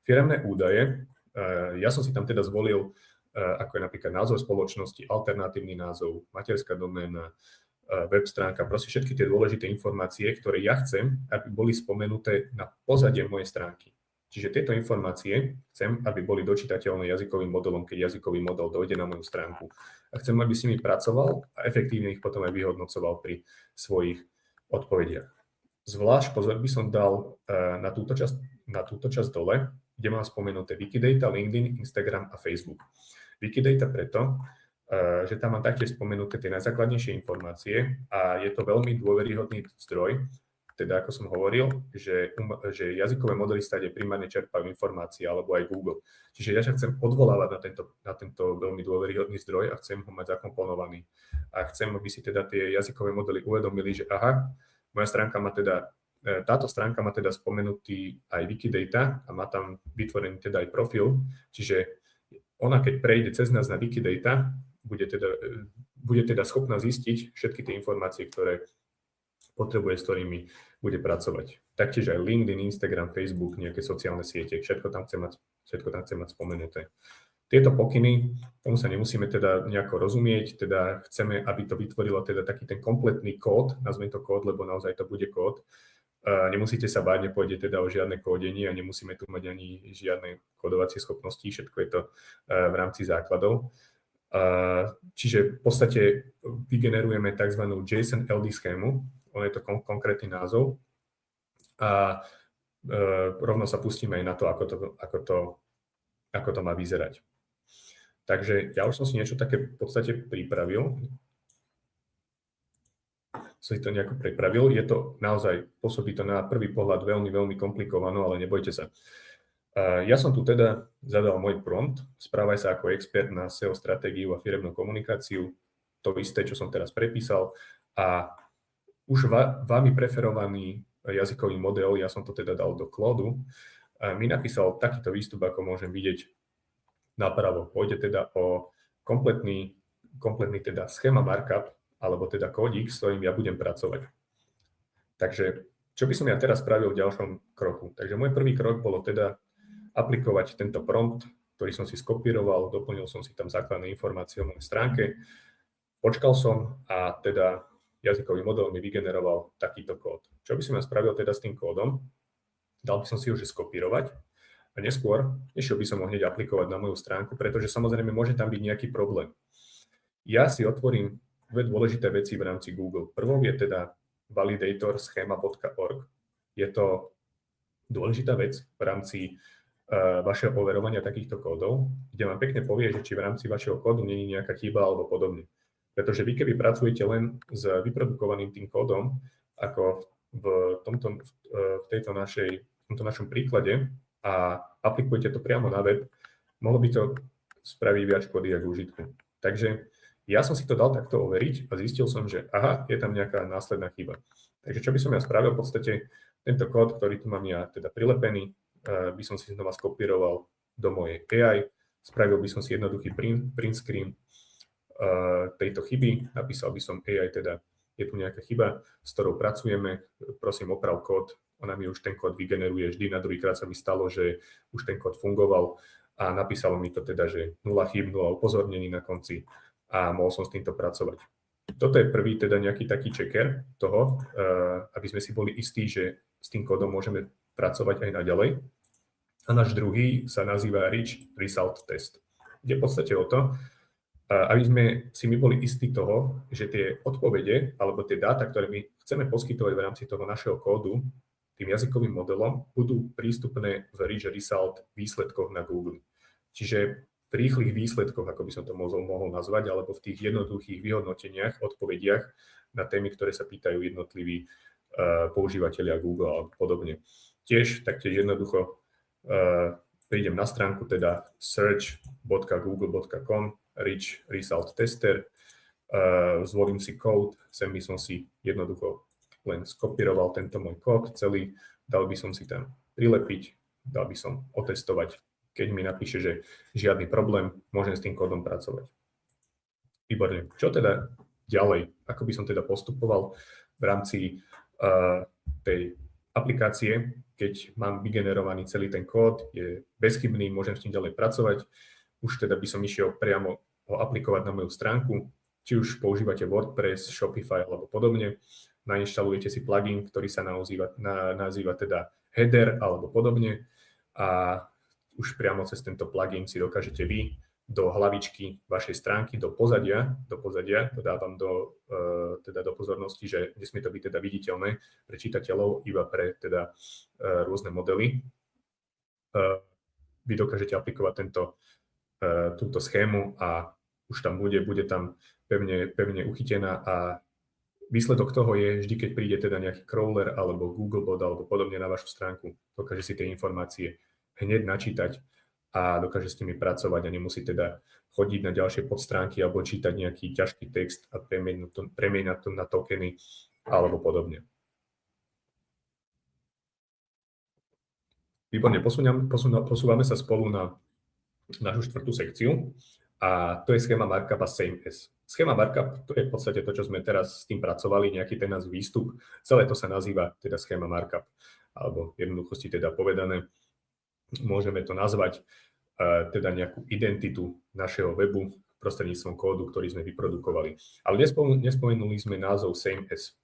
Firemné údaje, ja som si tam teda zvolil, ako je napríklad názov spoločnosti, alternatívny názov, materská doména, web stránka, proste všetky tie dôležité informácie, ktoré ja chcem, aby boli spomenuté na pozadie mojej stránky. Čiže tieto informácie chcem, aby boli dočítateľné jazykovým modelom, keď jazykový model dojde na moju stránku. A chcem, aby si mi pracoval a efektívne ich potom aj vyhodnocoval pri svojich odpovediach. Zvlášť pozor by som dal na túto časť dole, kde mám spomenuté Wikidata, LinkedIn, Instagram a Facebook. Wikidata preto, že tam mám taktiež spomenuté tie najzákladnejšie informácie a je to veľmi dôveryhodný zdroj, teda ako som hovoril, že jazykové modely stade primárne čerpajú informácie alebo aj Google. Čiže ja sa chcem odvolávať na tento veľmi dôveryhodný zdroj a chcem ho mať zakomponovaný. A chcem, aby si teda tie jazykové modely uvedomili, že aha, táto stránka má teda spomenutý aj Wikidata a má tam vytvorený teda aj profil, čiže ona keď prejde cez nás na Wikidata, bude teda schopná zistiť všetky tie informácie, ktoré potrebuje, s ktorými bude pracovať. Taktiež aj LinkedIn, Instagram, Facebook, nejaké sociálne siete, všetko tam chce mať spomenuté. Tieto pokyny, tomu sa nemusíme teda nejako rozumieť, teda chceme, aby to vytvorilo teda taký ten kompletný kód, nazvem to kód, lebo naozaj to bude kód. Nemusíte sa báť, nepôjde teda o žiadne kódenie a nemusíme tu mať ani žiadne kódovacie schopnosti, všetko je to v rámci základov. Čiže v podstate vygenerujeme tzv. JSON LD schému, on je to konkrétny názov a rovno sa pustíme aj na to, ako to má vyzerať. Takže ja už som si niečo také v podstate pripravil. Je to naozaj, pôsobí to na prvý pohľad veľmi, veľmi komplikovano, ale nebojte sa. Ja som tu teda zadal môj prompt, správaj sa ako expert na SEO stratégiu a firemnú komunikáciu, to isté, čo som teraz prepísal a už vami preferovaný jazykový model, ja som to teda dal do Claude, mi napísal takýto výstup, ako môžem vidieť napravo. Pôjde teda o kompletný teda schéma markup, alebo teda kódik, s ktorým ja budem pracovať. Takže, čo by som ja teraz spravil v ďalšom kroku? Takže môj prvý krok bolo teda aplikovať tento prompt, ktorý som si skopíroval, doplnil som si tam základné informácie o mojej stránke, počkal som a teda jazykový model mi vygeneroval takýto kód. Čo by som ja spravil teda s tým kódom? Dal by som si ho skopírovať a neskôr išiel by som ho hneď aplikovať na moju stránku, pretože samozrejme môže tam byť nejaký problém. Ja si otvorím dve dôležité veci v rámci Google. Prvou je teda validator schema.org. Je to dôležitá vec v rámci vašeho overovania takýchto kódov, kde vám pekne povie, že či v rámci vašeho kódu nie je nejaká chyba alebo podobne. Pretože vy, keby pracujete len s vyprodukovaným tým kódom, ako v tomto našom príklade a aplikujete to priamo na web, mohlo by to spraviť viac škody ako užitku. Takže ja som si to dal takto overiť a zistil som, že aha, je tam nejaká následná chyba. Takže čo by som ja spravil? V podstate tento kód, ktorý tu mám ja teda prilepený, by som si znova skopíroval do mojej AI, spravil by som si jednoduchý print screen tejto chyby, napísal by som AI, teda je tu nejaká chyba, s ktorou pracujeme, prosím oprav kód, ona mi už ten kód vygeneruje vždy, na druhýkrát sa mi stalo, že už ten kód fungoval a napísalo mi to teda, že 0 chýb, 0 upozornení na konci a mohol som s týmto pracovať. Toto je prvý teda nejaký taký checker toho, aby sme si boli istí, že s tým kódom môžeme pracovať aj naďalej. A náš druhý sa nazýva Rich Result Test. Ide v podstate o to, aby sme si my boli istí toho, že tie odpovede alebo tie dáta, ktoré my chceme poskytovať v rámci toho našeho kódu tým jazykovým modelom, budú prístupné v Rich Result výsledkoch na Google. Čiže v rýchlych výsledkoch, ako by som to mohol nazvať, alebo v tých jednoduchých vyhodnoteniach, odpovediach na témy, ktoré sa pýtajú jednotliví používateľia Google alebo podobne. Tiež taktiež jednoducho prídem na stránku teda search.google.com Rich Result Tester, zvolím si kód, sem by som si jednoducho len skopíroval tento môj kód celý, dal by som si tam prilepiť, dal by som otestovať, keď mi napíše, že žiadny problém, môžem s tým kódom pracovať. Výborne. Čo teda ďalej? Ako by som teda postupoval v rámci tej aplikácie, keď mám vygenerovaný celý ten kód, je bezchybný, môžem s tým ďalej pracovať. Už teda by som išiel priamo ho aplikovať na moju stránku, či už používate WordPress, Shopify alebo podobne. Nainštalujete si plugin, ktorý sa nazýva teda header alebo podobne a už priamo cez tento plugin si dokážete vy do hlavičky vašej stránky, do pozadia, to dávam do pozornosti, že nesmie to byť teda viditeľné pre čitateľov, iba pre teda rôzne modely. Vy dokážete aplikovať túto schému a už tam bude tam pevne uchytená a výsledok toho je vždy, keď príde teda nejaký crawler alebo Googlebot alebo podobne na vašu stránku, dokáže si tie informácie hneď načítať a dokáže s nimi pracovať a nemusí teda chodiť na ďalšie podstránky alebo čítať nejaký ťažký text a premieňať to na tokeny alebo podobne. Výborne, posúvame sa spolu na našu štvrtú sekciu a to je schéma markup a same-as. Schéma markup, to je v podstate to, čo sme teraz s tým pracovali, nejaký ten náš výstup. Celé to sa nazýva teda schéma markup, alebo v jednoduchosti teda povedané, môžeme to nazvať teda nejakú identitu našeho webu prostredníctvom kódu, ktorý sme vyprodukovali. Ale nespomenuli sme názov same-as.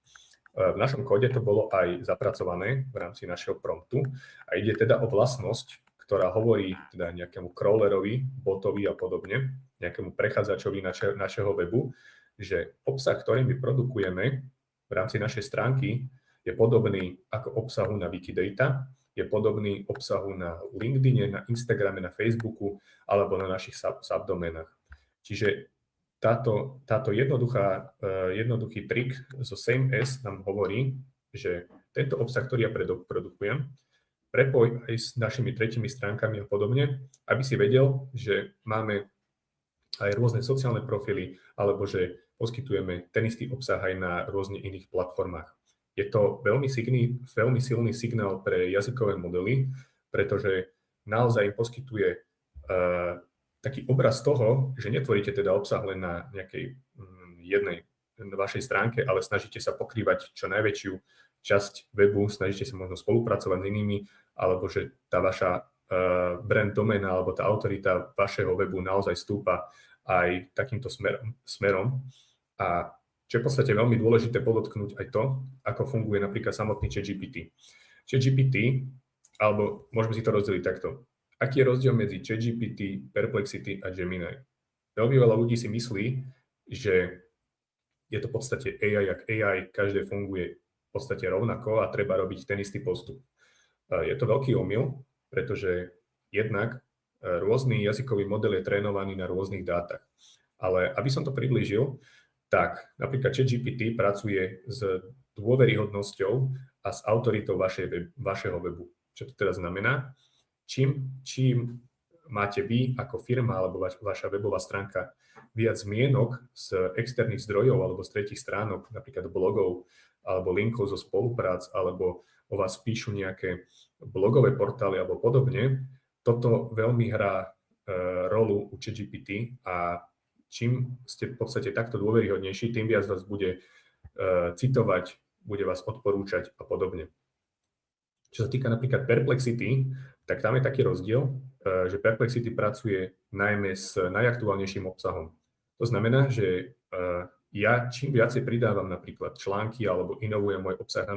V našom kóde to bolo aj zapracované v rámci našeho promptu a ide teda o vlastnosť, ktorá hovorí teda nejakému crawlerovi, botovi a podobne, nejakému prechádzačovi našeho webu, že obsah, ktorý my produkujeme v rámci našej stránky, je podobný ako obsahu na Wikidata, je podobný obsahu na LinkedIne, na Instagrame, na Facebooku alebo na našich subdoménach. Čiže táto jednoduchý trik zo same-as nám hovorí, že tento obsah, ktorý ja produkujem, prepoj aj s našimi tretími stránkami a podobne, aby si vedel, že máme aj rôzne sociálne profily alebo že poskytujeme ten istý obsah aj na rôzne iných platformách. Je to veľmi silný signál pre jazykové modely, pretože naozaj im poskytuje taký obraz toho, že netvoríte teda obsah len na nejakej jednej vašej stránke, ale snažíte sa pokrývať čo najväčšiu časť webu, snažíte sa možno spolupracovať s inými, alebo že tá vaša brand doména alebo tá autorita vašeho webu naozaj stúpa aj takýmto smerom. A čo je v podstate veľmi dôležité podotknúť aj to, ako funguje napríklad samotný ChatGPT. ChatGPT, alebo môžeme si to rozdeliť takto. Aký je rozdiel medzi ChatGPT, Perplexity a Gemini? Veľmi veľa ľudí si myslí, že je to v podstate AI, jak AI, každé funguje v podstate rovnako a treba robiť ten istý postup. Je to veľký omyl, pretože jednak rôzny jazykový model je trénovaný na rôznych dátach. Ale aby som to priblížil, tak napríklad ChatGPT pracuje s dôveryhodnosťou a s autoritou vašeho webu. Čo to teda znamená? Čím máte vy ako firma alebo vaša webová stránka viac zmienok z externých zdrojov alebo z tretích stránok, napríklad blogov alebo linkov zo spoluprác, alebo o vás píšu nejaké blogové portály alebo podobne, toto veľmi hrá rolu u ChatGPT a čím ste v podstate takto dôveryhodnejší, tým viac vás bude citovať, bude vás odporúčať a podobne. Čo sa týka napríklad Perplexity, tak tam je taký rozdiel, že Perplexity pracuje najmä s najaktuálnejším obsahom. To znamená, že ja čím viacej pridávam napríklad články alebo inovujem môj obsah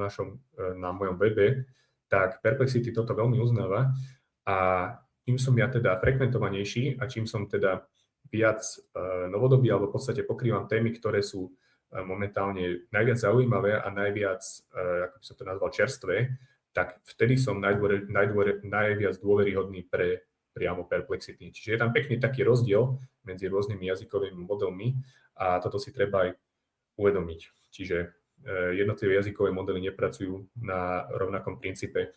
na mojom webe, tak Perplexity toto veľmi uznáva a čím som ja teda frekventovanejší a čím som teda viac novodobý alebo v podstate pokrývam témy, ktoré sú momentálne najviac zaujímavé a najviac, ako by som to nazval, čerstvé, tak vtedy som najviac dôveryhodný pre priamo Perplexity. Čiže je tam pekný taký rozdiel medzi rôznymi jazykovými modelmi a toto si treba aj uvedomiť. Čiže jednotlivé jazykové modely nepracujú na rovnakom princípe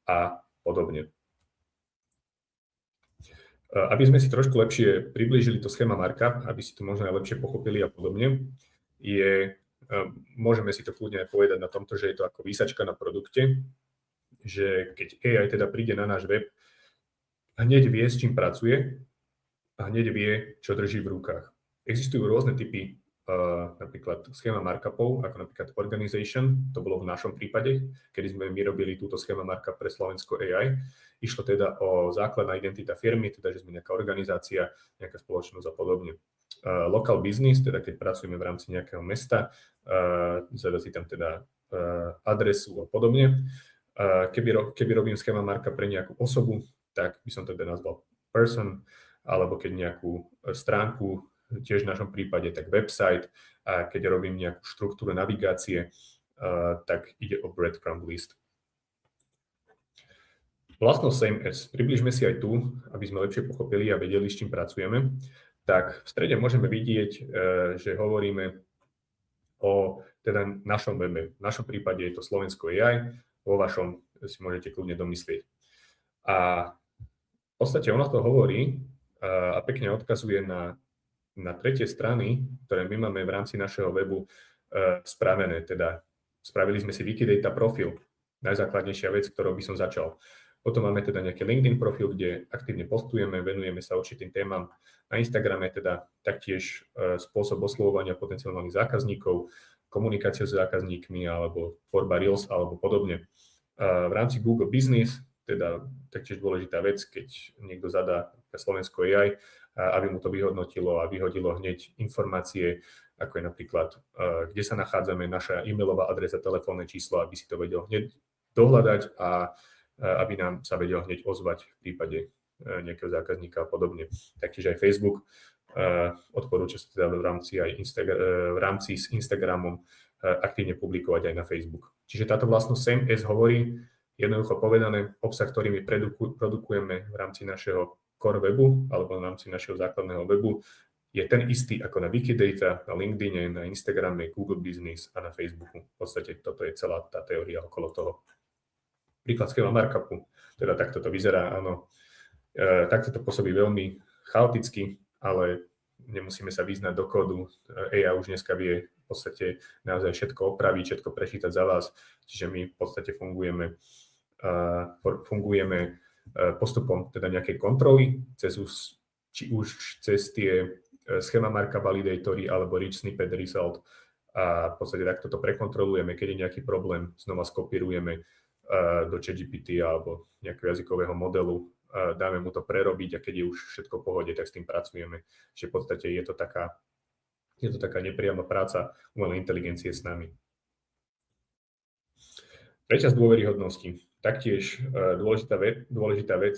a podobne. Aby sme si trošku lepšie priblížili to schéma markup, aby si to možno aj lepšie pochopili a podobne, môžeme si to kľudne aj povedať na tomto, že je to ako výsačka na produkte, že keď AI teda príde na náš web, hneď vie, s čím pracuje a hneď vie, čo drží v rukách. Existujú rôzne typy napríklad schéma markupov, ako napríklad organization, to bolo v našom prípade, kedy sme my robili túto schéma markup pre Slovensko AI. Išlo teda o základná identita firmy, teda že sme nejaká organizácia, nejaká spoločnosť a podobne. Local business, teda keď pracujeme v rámci nejakého mesta, zadať si tam teda adresu a podobne. Keby robím schéma markup pre nejakú osobu, tak by som to teda nazval person, alebo keď nejakú stránku, tiež v našom prípade, tak website, a keď robím nejakú štruktúru navigácie, tak ide o breadcrumb list. Vlastnosť same as. Približme si aj tu, aby sme lepšie pochopili a vedeli, s čím pracujeme. Tak v strede môžeme vidieť, že hovoríme o teda našom webe. V našom prípade je to Slovensko AI, vo vašom si môžete kľudne domyslieť. A v podstate ono to hovorí a pekne odkazuje na tretie strany, ktoré my máme v rámci našeho webu spravené. Teda spravili sme si Wikidata profil, najzákladnejšia vec, ktorou by som začal. Potom máme teda nejaký LinkedIn profil, kde aktívne postujeme, venujeme sa určitým témam. Na Instagrame teda taktiež spôsob oslovovania potenciálnych zákazníkov, komunikácia s zákazníkmi alebo tvorba Reels alebo podobne. V rámci Google Business, teda taktiež dôležitá vec, keď niekto zadá Slovensko AI, aby mu to vyhodnotilo a vyhodilo hneď informácie, ako je napríklad, kde sa nachádzame, naša e-mailová adresa, telefónne číslo, aby si to vedel hneď dohľadať a aby nám sa vedel hneď ozvať v prípade nejakého zákazníka a podobne. Taktiež aj Facebook odporúča sa teda v rámci s Instagramom aktívne publikovať aj na Facebook. Čiže táto vlastnosť same as hovorí, jednoducho povedané, obsah, ktorý my produkujeme v rámci našeho core webu alebo v rámci našeho základného webu, je ten istý ako na Wikidata, na LinkedIne, na Instagrame, Google Business a na Facebooku. V podstate toto je celá tá teória okolo toho. Príklad schéma markupu, teda takto to vyzerá, áno. Takto to pôsobí veľmi chaoticky, ale nemusíme sa vyznať do kódu. AI už dneska vie v podstate naozaj všetko opraviť, všetko prečítať za vás, čiže my v podstate fungujeme postupom teda nejakej kontroly, či už cez tie schéma markup validatory alebo rich snippet result a v podstate takto to prekontrolujeme, keď je nejaký problém, znova skopírujeme do ChatGPT alebo nejakého jazykového modelu, dáme mu to prerobiť a keď je už všetko v pohode, tak s tým pracujeme. Čiže v podstate je to taká nepriama práca umelej inteligencie s nami. Tretia z dôveryhodnosti. Taktiež dôležitá vec,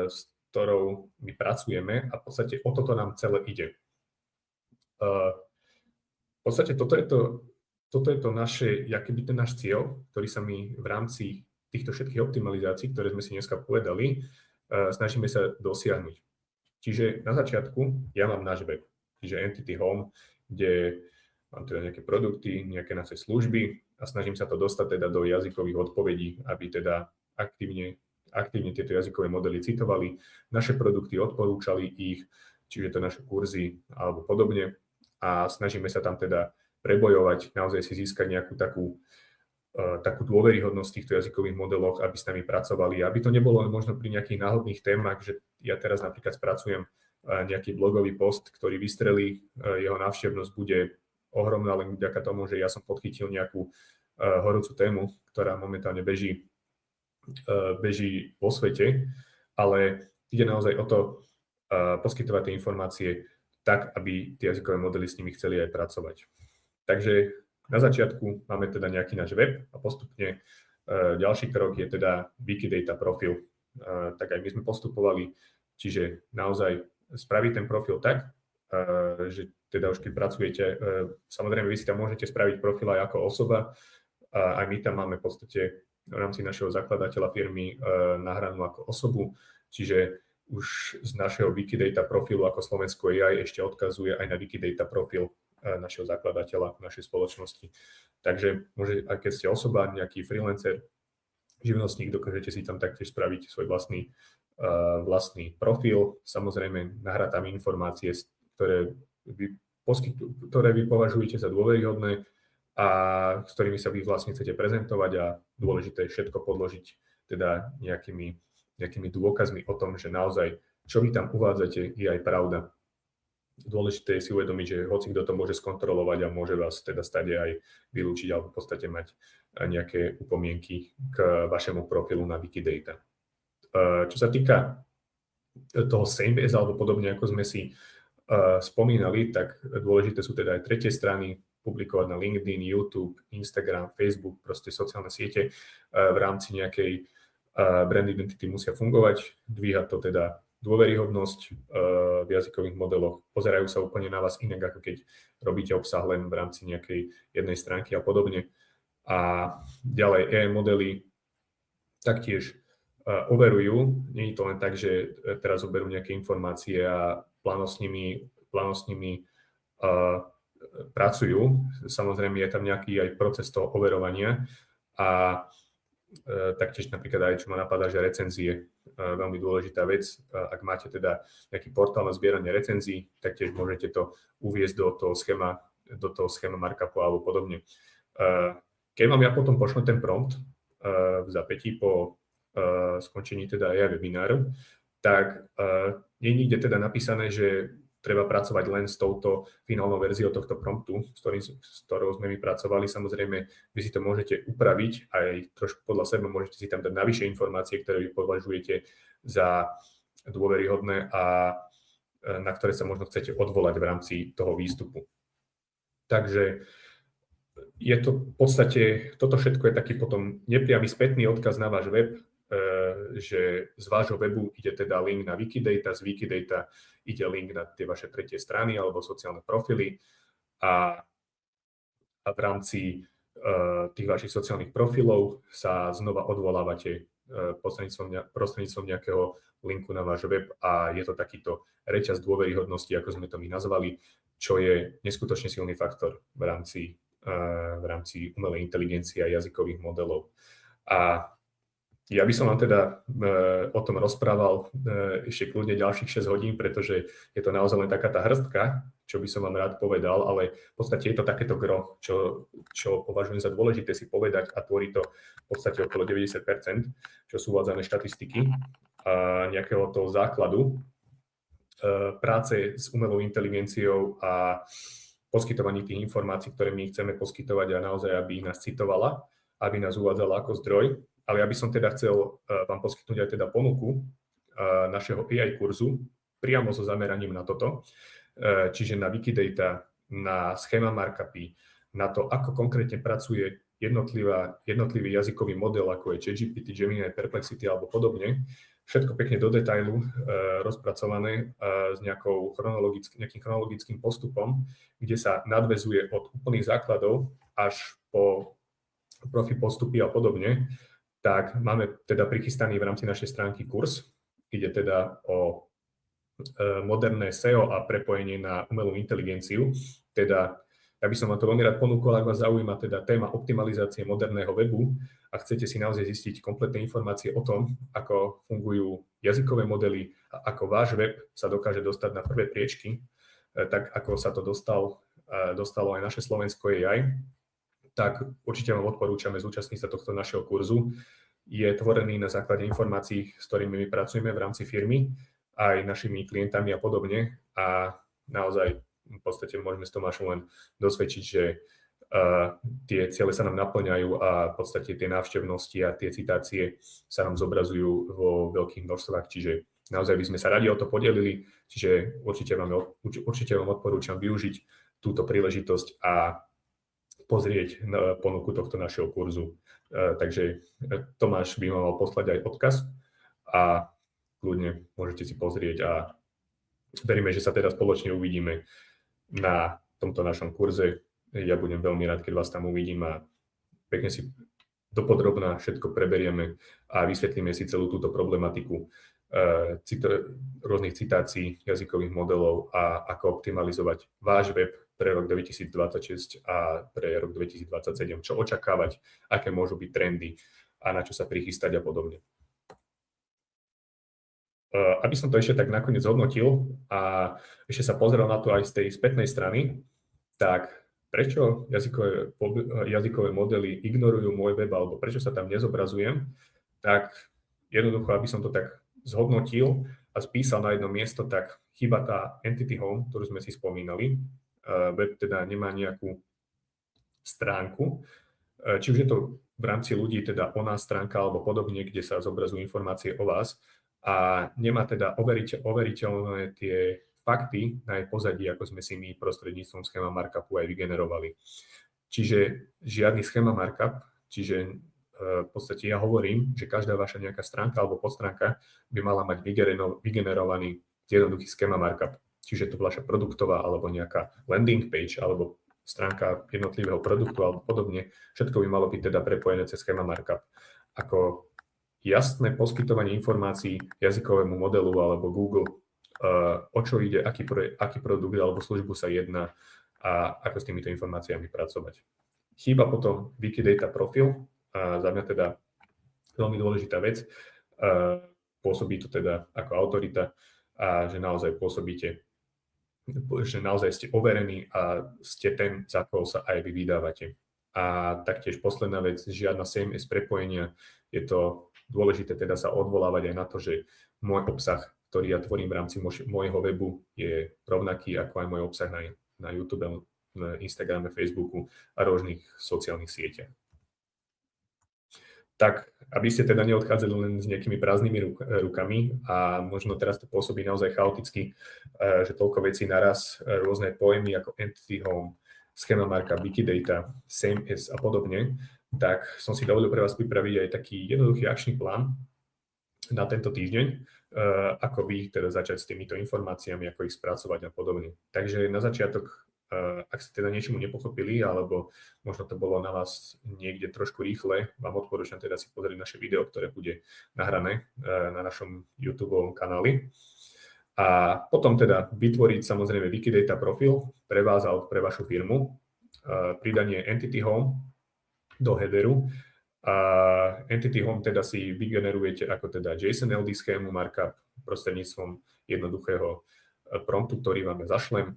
s ktorou my pracujeme a v podstate o toto nám celé ide. V podstate toto je to naše, aký ten náš cieľ, ktorý sa my v rámci týchto všetkých optimalizácií, ktoré sme si dneska povedali, snažíme sa dosiahnuť. Čiže na začiatku ja mám náš web, čiže Entity Home, kde mám teda nejaké produkty, nejaké naše služby a snažím sa to dostať teda do jazykových odpovedí, aby teda aktívne tieto jazykové modely citovali, naše produkty odporúčali ich, čiže to naše kurzy alebo podobne a snažíme sa tam teda prebojovať, naozaj si získať nejakú takú dôveryhodnosť v týchto jazykových modeloch, aby s nami pracovali, aby to nebolo možno pri nejakých náhodných témach, že ja teraz napríklad spracujem nejaký blogový post, ktorý vystrelí, jeho návštevnosť bude ohromná len vďaka tomu, že ja som podchytil nejakú horúcu tému, ktorá momentálne beží vo svete, ale ide naozaj o to poskytovať tie informácie tak, aby tie jazykové modely s nimi chceli aj pracovať. Takže na začiatku máme teda nejaký náš web a postupne ďalší krok je teda Wikidata profil. Tak aj my sme postupovali, čiže naozaj spraviť ten profil tak, že teda už keď pracujete, samozrejme vy si tam môžete spraviť profil aj ako osoba, aj my tam máme v podstate v rámci našeho zakladateľa firmy nahranú ako osobu, čiže už z našeho Wikidata profilu ako Slovensko AI ešte odkazuje aj na Wikidata profil našeho zakladateľa, našej spoločnosti. Takže môže, aj keď ste osoba, nejaký freelancer, živnostník, dokážete si tam taktiež spraviť svoj vlastný profil. Samozrejme, nahrať tam informácie, ktoré vy považujete za dôveryhodné a s ktorými sa vy vlastne chcete prezentovať a dôležité je všetko podložiť teda nejakými dôkazmi o tom, že naozaj, čo vy tam uvádzate, je aj pravda. Dôležité je si uvedomiť, že hoci kto to môže skontrolovať a môže vás teda stade aj vylúčiť alebo v podstate mať nejaké upomienky k vašemu profilu na Wikidata. Čo sa týka toho Samebase alebo podobne, ako sme si spomínali, tak dôležité sú teda aj tretie strany, publikovať na LinkedIn, YouTube, Instagram, Facebook, proste sociálne siete v rámci nejakej brand identity musia fungovať, dvíhať to teda dôveryhodnosť v jazykových modeloch, pozerajú sa úplne na vás inak, ako keď robíte obsah len v rámci nejakej jednej stránky a podobne. A ďalej AI modely taktiež overujú, nie je to len tak, že teraz oberú nejaké informácie a pláno s nimi pracujú. Samozrejme je tam nejaký aj proces toho overovania a taktiež napríklad aj, čo ma napadá, že recenzie, veľmi dôležitá vec. Ak máte teda nejaký portál na zbieranie recenzií, taktiež môžete to uviesť do toho schéma markupu alebo podobne. Keď vám ja potom pošlem ten prompt v zapätí po skončení teda AI webináru, tak nie je nikde teda napísané, že treba pracovať len s touto finálnou verziou tohto promptu, s ktorou sme my pracovali. Samozrejme, vy si to môžete upraviť aj trošku podľa seba, môžete si tam dať navyše informácie, ktoré vy považujete za dôveryhodné a na ktoré sa možno chcete odvolať v rámci toho výstupu. Takže je to v podstate, toto všetko je taký potom nepriamy spätný odkaz na váš web, že z vášho webu ide teda link na Wikidata, z Wikidata ide link na tie vaše tretie strany alebo sociálne profily a v rámci tých vašich sociálnych profilov sa znova odvolávate prostredníctvom nejakého linku na váš web a je to takýto reťaz dôveryhodnosti, ako sme to my nazvali, čo je neskutočne silný faktor v rámci umelej inteligencie a jazykových modelov. A ja by som vám teda o tom rozprával ešte kľudne ďalších 6 hodín, pretože je to naozaj len taká tá hrstka, čo by som vám rád povedal, ale v podstate je to takéto gro, čo považujem za dôležité si povedať a tvorí to v podstate okolo 90%, čo sú uvádzané štatistiky nejakého toho základu práce s umelou inteligenciou a poskytovaní tých informácií, ktoré my chceme poskytovať a naozaj, aby nás citovala, aby nás uvádzala ako zdroj. Ale ja by som teda chcel vám poskytnúť aj teda ponuku našeho AI kurzu priamo so zameraním na toto, čiže na Wikidata, na schéma markupy, na to, ako konkrétne pracuje jednotlivý jazykový model, ako je ChatGPT, Gemini, Perplexity alebo podobne, všetko pekne do detailu rozpracované s nejakým chronologickým postupom, kde sa nadväzuje od úplných základov až po profi postupy a podobne, tak máme teda prichystaný v rámci našej stránky kurz. Ide teda o moderné SEO a prepojenie na umelú inteligenciu. Teda ja by som vám to veľmi rád ponúkol, ak vás zaujíma teda téma optimalizácie moderného webu a chcete si naozaj zistiť kompletné informácie o tom, ako fungujú jazykové modely a ako váš web sa dokáže dostať na prvé priečky, tak ako sa to dostalo aj naše Slovensko AI, tak určite vám odporúčame zúčastniť sa tohto našeho kurzu. Je tvorený na základe informácií, s ktorými my pracujeme v rámci firmy, aj našimi klientami a podobne. A naozaj v podstate môžeme s Tomášom len dosvedčiť, že tie ciele sa nám naplňajú a v podstate tie návštevnosti a tie citácie sa nám zobrazujú vo veľkých množstvách, čiže naozaj by sme sa radi o to podelili, čiže určite vám odporúčam využiť túto príležitosť a pozrieť na ponuku tohto našeho kurzu. Takže Tomáš by mal poslať aj odkaz a kľudne môžete si pozrieť a veríme, že sa teda spoločne uvidíme na tomto našom kurze. Ja budem veľmi rád, keď vás tam uvidím a pekne si dopodrobná všetko preberieme a vysvetlíme si celú túto problematiku rôznych citácií, jazykových modelov a ako optimalizovať váš web pre rok 2026 a pre rok 2027, čo očakávať, aké môžu byť trendy a na čo sa prichystať a podobne. Aby som to ešte tak nakoniec hodnotil a ešte sa pozrel na to aj z tej spätnej strany, tak prečo jazykové modely ignorujú môj web alebo prečo sa tam nezobrazujem, tak jednoducho, aby som to tak zhodnotil a spísal na jedno miesto, tak chýba tá entity home, ktorú sme si spomínali. Web teda nemá nejakú stránku, či už je to v rámci ľudí teda o nás stránka alebo podobne, kde sa zobrazujú informácie o vás a nemá teda overiteľné tie fakty na jej pozadí, ako sme si my prostredníctvom schéma markupu aj vygenerovali. Čiže žiadny schéma markup, čiže v podstate ja hovorím, že každá vaša nejaká stránka alebo podstránka by mala mať vygenerovaný jednoduchý schéma markup. Čiže to vaša produktová alebo nejaká landing page alebo stránka jednotlivého produktu alebo podobne, všetko by malo byť teda prepojené cez schéma markup. Ako jasné poskytovanie informácií jazykovému modelu alebo Google, o čo ide, aký produkt alebo službu sa jedná a ako s týmito informáciami pracovať. Chýba potom Wikidata profil, a za mňa teda veľmi dôležitá vec, pôsobí to teda ako autorita a že naozaj pôsobíte, že naozaj ste overení a ste ten, za koho sa aj vy vydávate. A taktiež posledná vec, žiadna CMS prepojenia, je to dôležité teda sa odvolávať aj na to, že môj obsah, ktorý ja tvorím v rámci môjho webu, je rovnaký ako aj môj obsah na YouTube, na Instagrame, Facebooku a rôznych sociálnych sieťach. Tak, aby ste teda neodchádzali len s nejakými prázdnymi rukami a možno teraz to pôsobí naozaj chaoticky, že toľko vecí naraz, rôzne pojmy ako entity home, schéma markup, Wikidata, CMS a podobne, tak som si dovolil pre vás pripraviť aj taký jednoduchý akčný plán na tento týždeň, ako vy teda začať s týmito informáciami, ako ich spracovať a podobne. Takže na začiatok, ak ste teda niečomu nepochopili, alebo možno to bolo na vás niekde trošku rýchle, vám odporúčam teda si pozrieť naše video, ktoré bude nahrané na našom YouTube kanáli. A potom teda vytvoriť samozrejme Wikidata profil pre vás alebo pre vašu firmu, pridanie Entity Home do headeru. A Entity Home teda si vygenerujete ako teda JSON-LD schému markup prostredníctvom jednoduchého promptu, ktorý vám zašlem.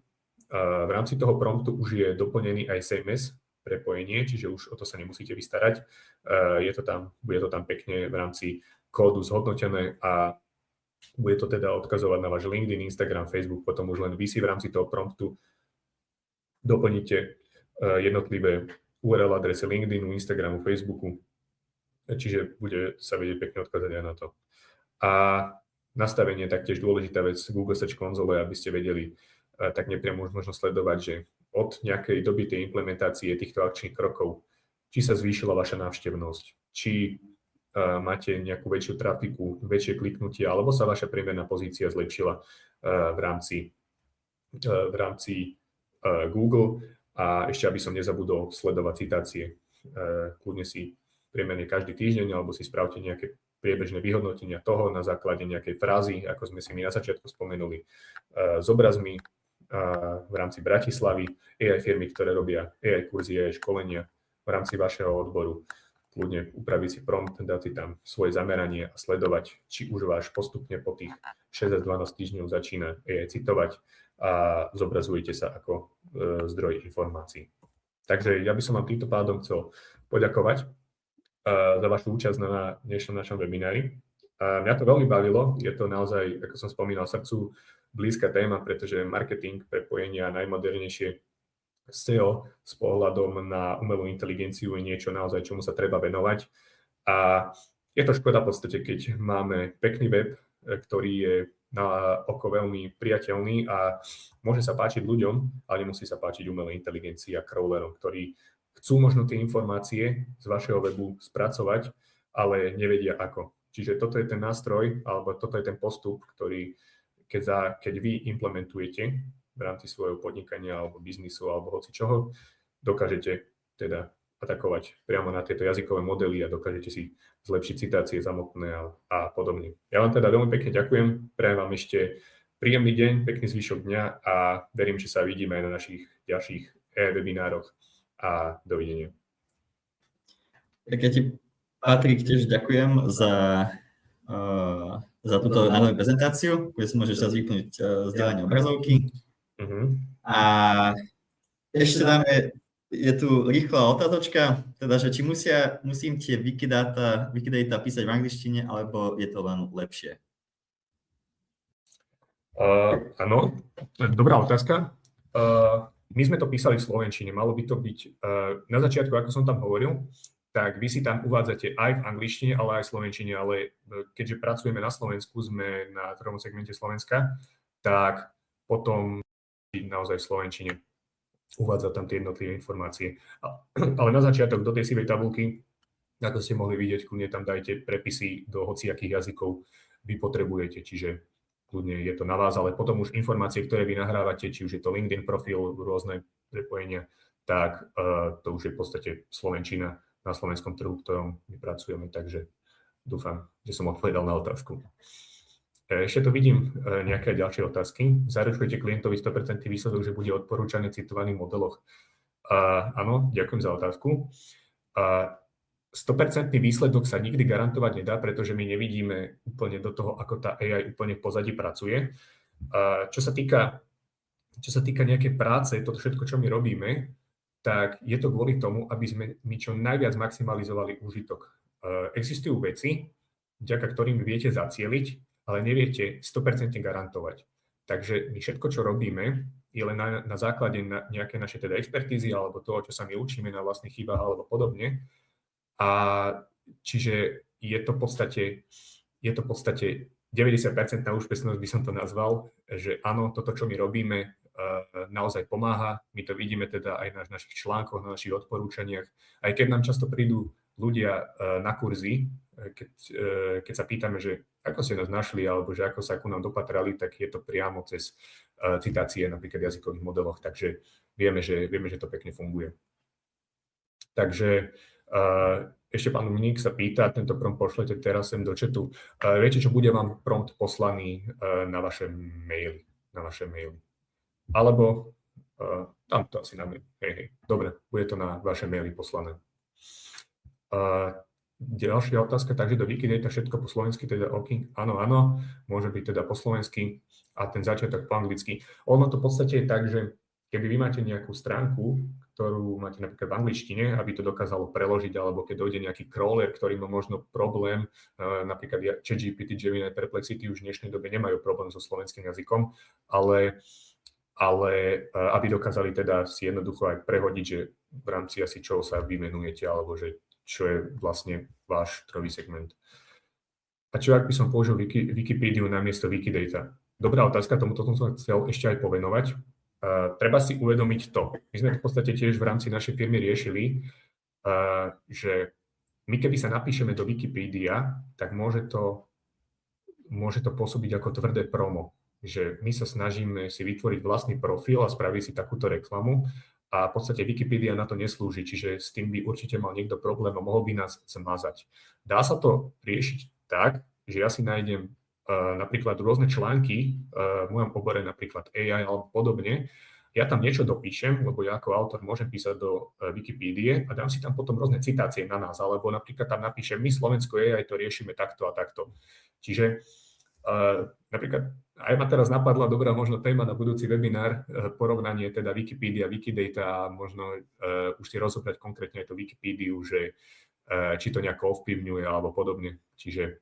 V rámci toho promptu už je doplnený aj CMS prepojenie, čiže už o to sa nemusíte vystarať. Bude to tam pekne v rámci kódu zhodnotené a bude to teda odkazovať na váš LinkedIn, Instagram, Facebook, potom už len vy si v rámci toho promptu doplníte jednotlivé URL adresy LinkedInu, Instagramu, Facebooku, čiže bude sa vedieť pekne odkazať aj na to. A nastavenie taktiež dôležitá vec Google Search Console, aby ste vedeli tak nepriamo už možno sledovať, že od nejakej doby tej implementácie týchto akčných krokov, či sa zvýšila vaša návštevnosť, či máte nejakú väčšiu trafiku, väčšie kliknutie, alebo sa vaša priemerná pozícia zlepšila v rámci Google. A ešte, aby som nezabudol sledovať citácie, kľudne si priemerne každý týždeň, alebo si spravte nejaké priebežné vyhodnotenia toho na základe nejakej frázy, ako sme si my na začiatku spomenuli, s obrazmi v rámci Bratislavy, AI firmy, ktoré robia AI kurzy, AI školenia v rámci vašeho odboru. Kľudne upraviť si prompt, dať si tam svoje zameranie a sledovať, či už váš postupne po tých 6 až 12 týždňov začína AI citovať a zobrazujete sa ako zdroj informácií. Takže ja by som vám týmto pádom chcel poďakovať za vašu účasť na dnešnom našom webinári. Mňa to veľmi bavilo, je to naozaj, ako som spomínal, srdcu blízka téma, pretože marketing, prepojenia a najmodernejšie SEO s pohľadom na umelú inteligenciu je niečo naozaj, čomu sa treba venovať. A je to škoda v podstate, keď máme pekný web, ktorý je na oko veľmi priateľný a môže sa páčiť ľuďom, ale nemusí sa páčiť umelej inteligencii a crawlerom, ktorí chcú možno tie informácie z vašeho webu spracovať, ale nevedia ako. Čiže toto je ten nástroj, alebo toto je ten postup, ktorý keď vy implementujete v rámci svojho podnikania alebo biznisu alebo hoci čoho, dokážete teda atakovať priamo na tieto jazykové modely a dokážete si zlepšiť citácie samotné a podobne. Ja vám teda veľmi pekne ďakujem, prajem vám ešte príjemný deň, pekný zvyšok dňa a verím, že sa vidíme aj na našich ďalších webinároch a dovidenia. Tak ja ti, Patrik, tiež ďakujem za túto náhodnú prezentáciu, kde si môžeš teraz vypnúť zdieľanie obrazovky. A ešte je tu rýchla otázočka, teda, že či musím tie Wikidata písať v angličtine, alebo je to len lepšie? Áno, dobrá otázka. My sme to písali v slovenčine, malo by to byť na začiatku, ako som tam hovoril, tak vy si tam uvádzate aj v angličtine, ale aj v slovenčine, ale keďže pracujeme na Slovensku, sme na trhovom segmente Slovenska, tak potom naozaj v slovenčine uvádza tam tie jednotlivé informácie. Ale na začiatok do tej sivej tabulky, ako ste mohli vidieť, kľudne tam dajte prepisy do hociakých jazykov vy potrebujete, čiže kľudne je to na vás, ale potom už informácie, ktoré vy nahrávate, či už je to LinkedIn profil, rôzne prepojenia, tak to už je v podstate slovenčina na slovenskom trhu, v ktorom my pracujeme, takže dúfam, že som odpovedal na otázku. Ešte tu vidím nejaké ďalšie otázky. Zaručujete klientovi 100% výsledok, že bude odporúčaný citovaných modeloch? Áno, ďakujem za otázku. 100% výsledok sa nikdy garantovať nedá, pretože my nevidíme úplne do toho, ako tá AI úplne v pozadí pracuje. Čo sa týka nejakej práce, toto všetko, čo my robíme, tak je to kvôli tomu, aby sme my čo najviac maximalizovali úžitok. Existujú veci, vďaka ktorým viete zacieliť, ale neviete 100% garantovať. Takže my všetko, čo robíme, je len na základe nejaké našej teda expertízy alebo toho, čo sa my učíme na vlastných chybách alebo podobne. A čiže je to v podstate 90% úspešnosť, by som to nazval, že áno, toto, čo my robíme, naozaj pomáha. My to vidíme teda aj na našich článkoch, na našich odporúčaniach. Aj keď nám často prídu ľudia na kurzy, keď sa pýtame, že ako ste nás našli, alebo že ako sa ku nám dopatrali, tak je to priamo cez citácie napríklad jazykových modeloch, takže vieme, že to pekne funguje. Takže ešte pán Dominik sa pýta, tento prompt pošlete teraz sem do chatu. Viete, čo bude vám prompt poslaný na vaše maily? Alebo tam to asi na mail. Hej. Dobre, bude to na vaše maily poslané. Ďalšia otázka, takže do Wikidata všetko po slovensky, teda OK? Áno, môže byť teda po slovensky a ten začiatok po anglicky. Ono to v podstate je tak, že keby vy máte nejakú stránku, ktorú máte napríklad v angličtine, aby to dokázalo preložiť, alebo keď dojde nejaký crawler, ktorý má možno problém, napríklad ChatGPT, Gemini, Perplexity už v dnešnej dobe nemajú problém so slovenským jazykom, ale aby dokázali teda si jednoducho aj prehodiť, že v rámci asi čoho sa vymenujete, alebo že čo je vlastne váš trhový segment. A čo ak by som použil Wikipédiu namiesto Wikidata? Dobrá otázka, tomuto som chcel ešte aj povenovať. Treba si uvedomiť to. My sme to v podstate tiež v rámci našej firmy riešili. že my keby sa napíšeme do Wikipedia, tak môže to pôsobiť ako tvrdé promo, že my sa snažíme si vytvoriť vlastný profil a spraviť si takúto reklamu a v podstate Wikipedia na to neslúži, čiže s tým by určite mal niekto problém a mohol by nás zmazať. Dá sa to riešiť tak, že ja si nájdem napríklad rôzne články v mojom obore, napríklad AI alebo podobne, ja tam niečo dopíšem, lebo ja ako autor môžem písať do Wikipédie a dám si tam potom rôzne citácie na nás, alebo napríklad tam napíšem, my Slovensko AI to riešime takto a takto. Čiže napríklad aj ma teraz napadla dobrá možno téma na budúci webinár, porovnanie teda Wikipedia, Wikidata a možno už si rozobrať konkrétne aj tú Wikipédiu, že či to nejako ovplyvňuje alebo podobne. Čiže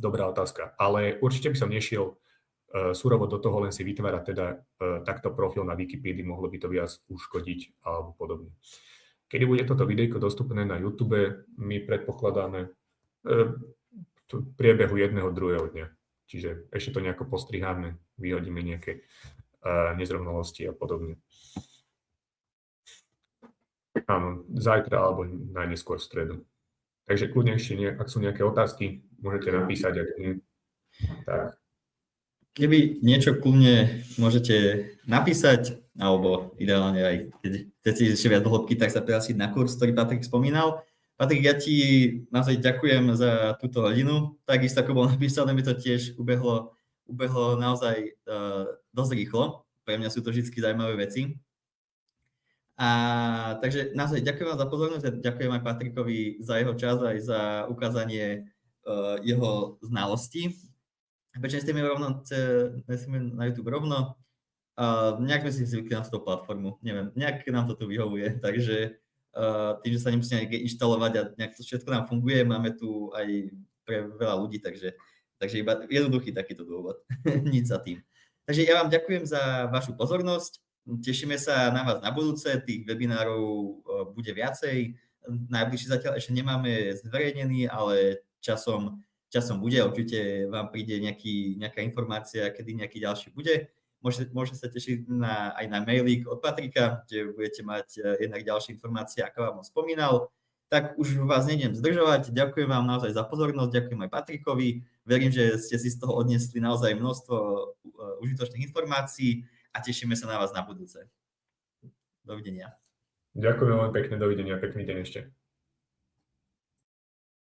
dobrá otázka. Ale určite by som nešiel surovo do toho len si vytvárať teda takto profil na Wikipédii, mohlo by to viac uškodiť alebo podobne. Kedy bude toto videjko dostupné na YouTube, my predpokladáme v priebehu jedného, druhého dňa. Čiže ešte to nejako postriháme, vyhodíme nejaké nezrovnalosti a podobne. Áno, zajtra alebo najneskôr v stredu. Takže kľudne ešte, ak sú nejaké otázky, môžete napísať. Tak. Keby niečo kľudne môžete napísať, alebo ideálne aj keď chcete ešte viac do hĺbky, tak sa prihlásiť na kurz, ktorý Patrik spomínal. Patrik, ja ti naozaj ďakujem za túto hodinu. Takisto ako bolo napísané, mi to tiež ubehlo naozaj dosť rýchlo. Pre mňa sú to vždy zaujímavé veci. A takže naozaj ďakujem vám za pozornosť a ďakujem aj Patrikovi za jeho čas aj za ukázanie jeho znalostí. Prečo ste mi rovno na YouTube rovno? Nejak sme si zvykli na túto platformu, neviem, nejak nám to tu vyhovuje, takže tým, že sa nemusíme inštalovať a nejak to všetko nám funguje, máme tu aj pre veľa ľudí, takže iba jednoduchý takýto dôvod, nič za tým. Takže ja vám ďakujem za vašu pozornosť, tešíme sa na vás na budúce, tých webinárov bude viacej, najbližší zatiaľ ešte nemáme zverejnený, ale časom bude, určite vám príde nejaká informácia, kedy nejaký ďalší bude. Môžete sa tešiť aj na mailík od Patrika, kde budete mať jednak ďalšie informácie, ako vám spomínal. Tak už vás nejdem zdržovať, ďakujem vám naozaj za pozornosť, ďakujem aj Patrikovi. Verím, že ste si z toho odnesli naozaj množstvo užitočných informácií a tešíme sa na vás na budúce. Dovidenia. Ďakujem veľmi pekne, dovidenia, pekný deň ešte.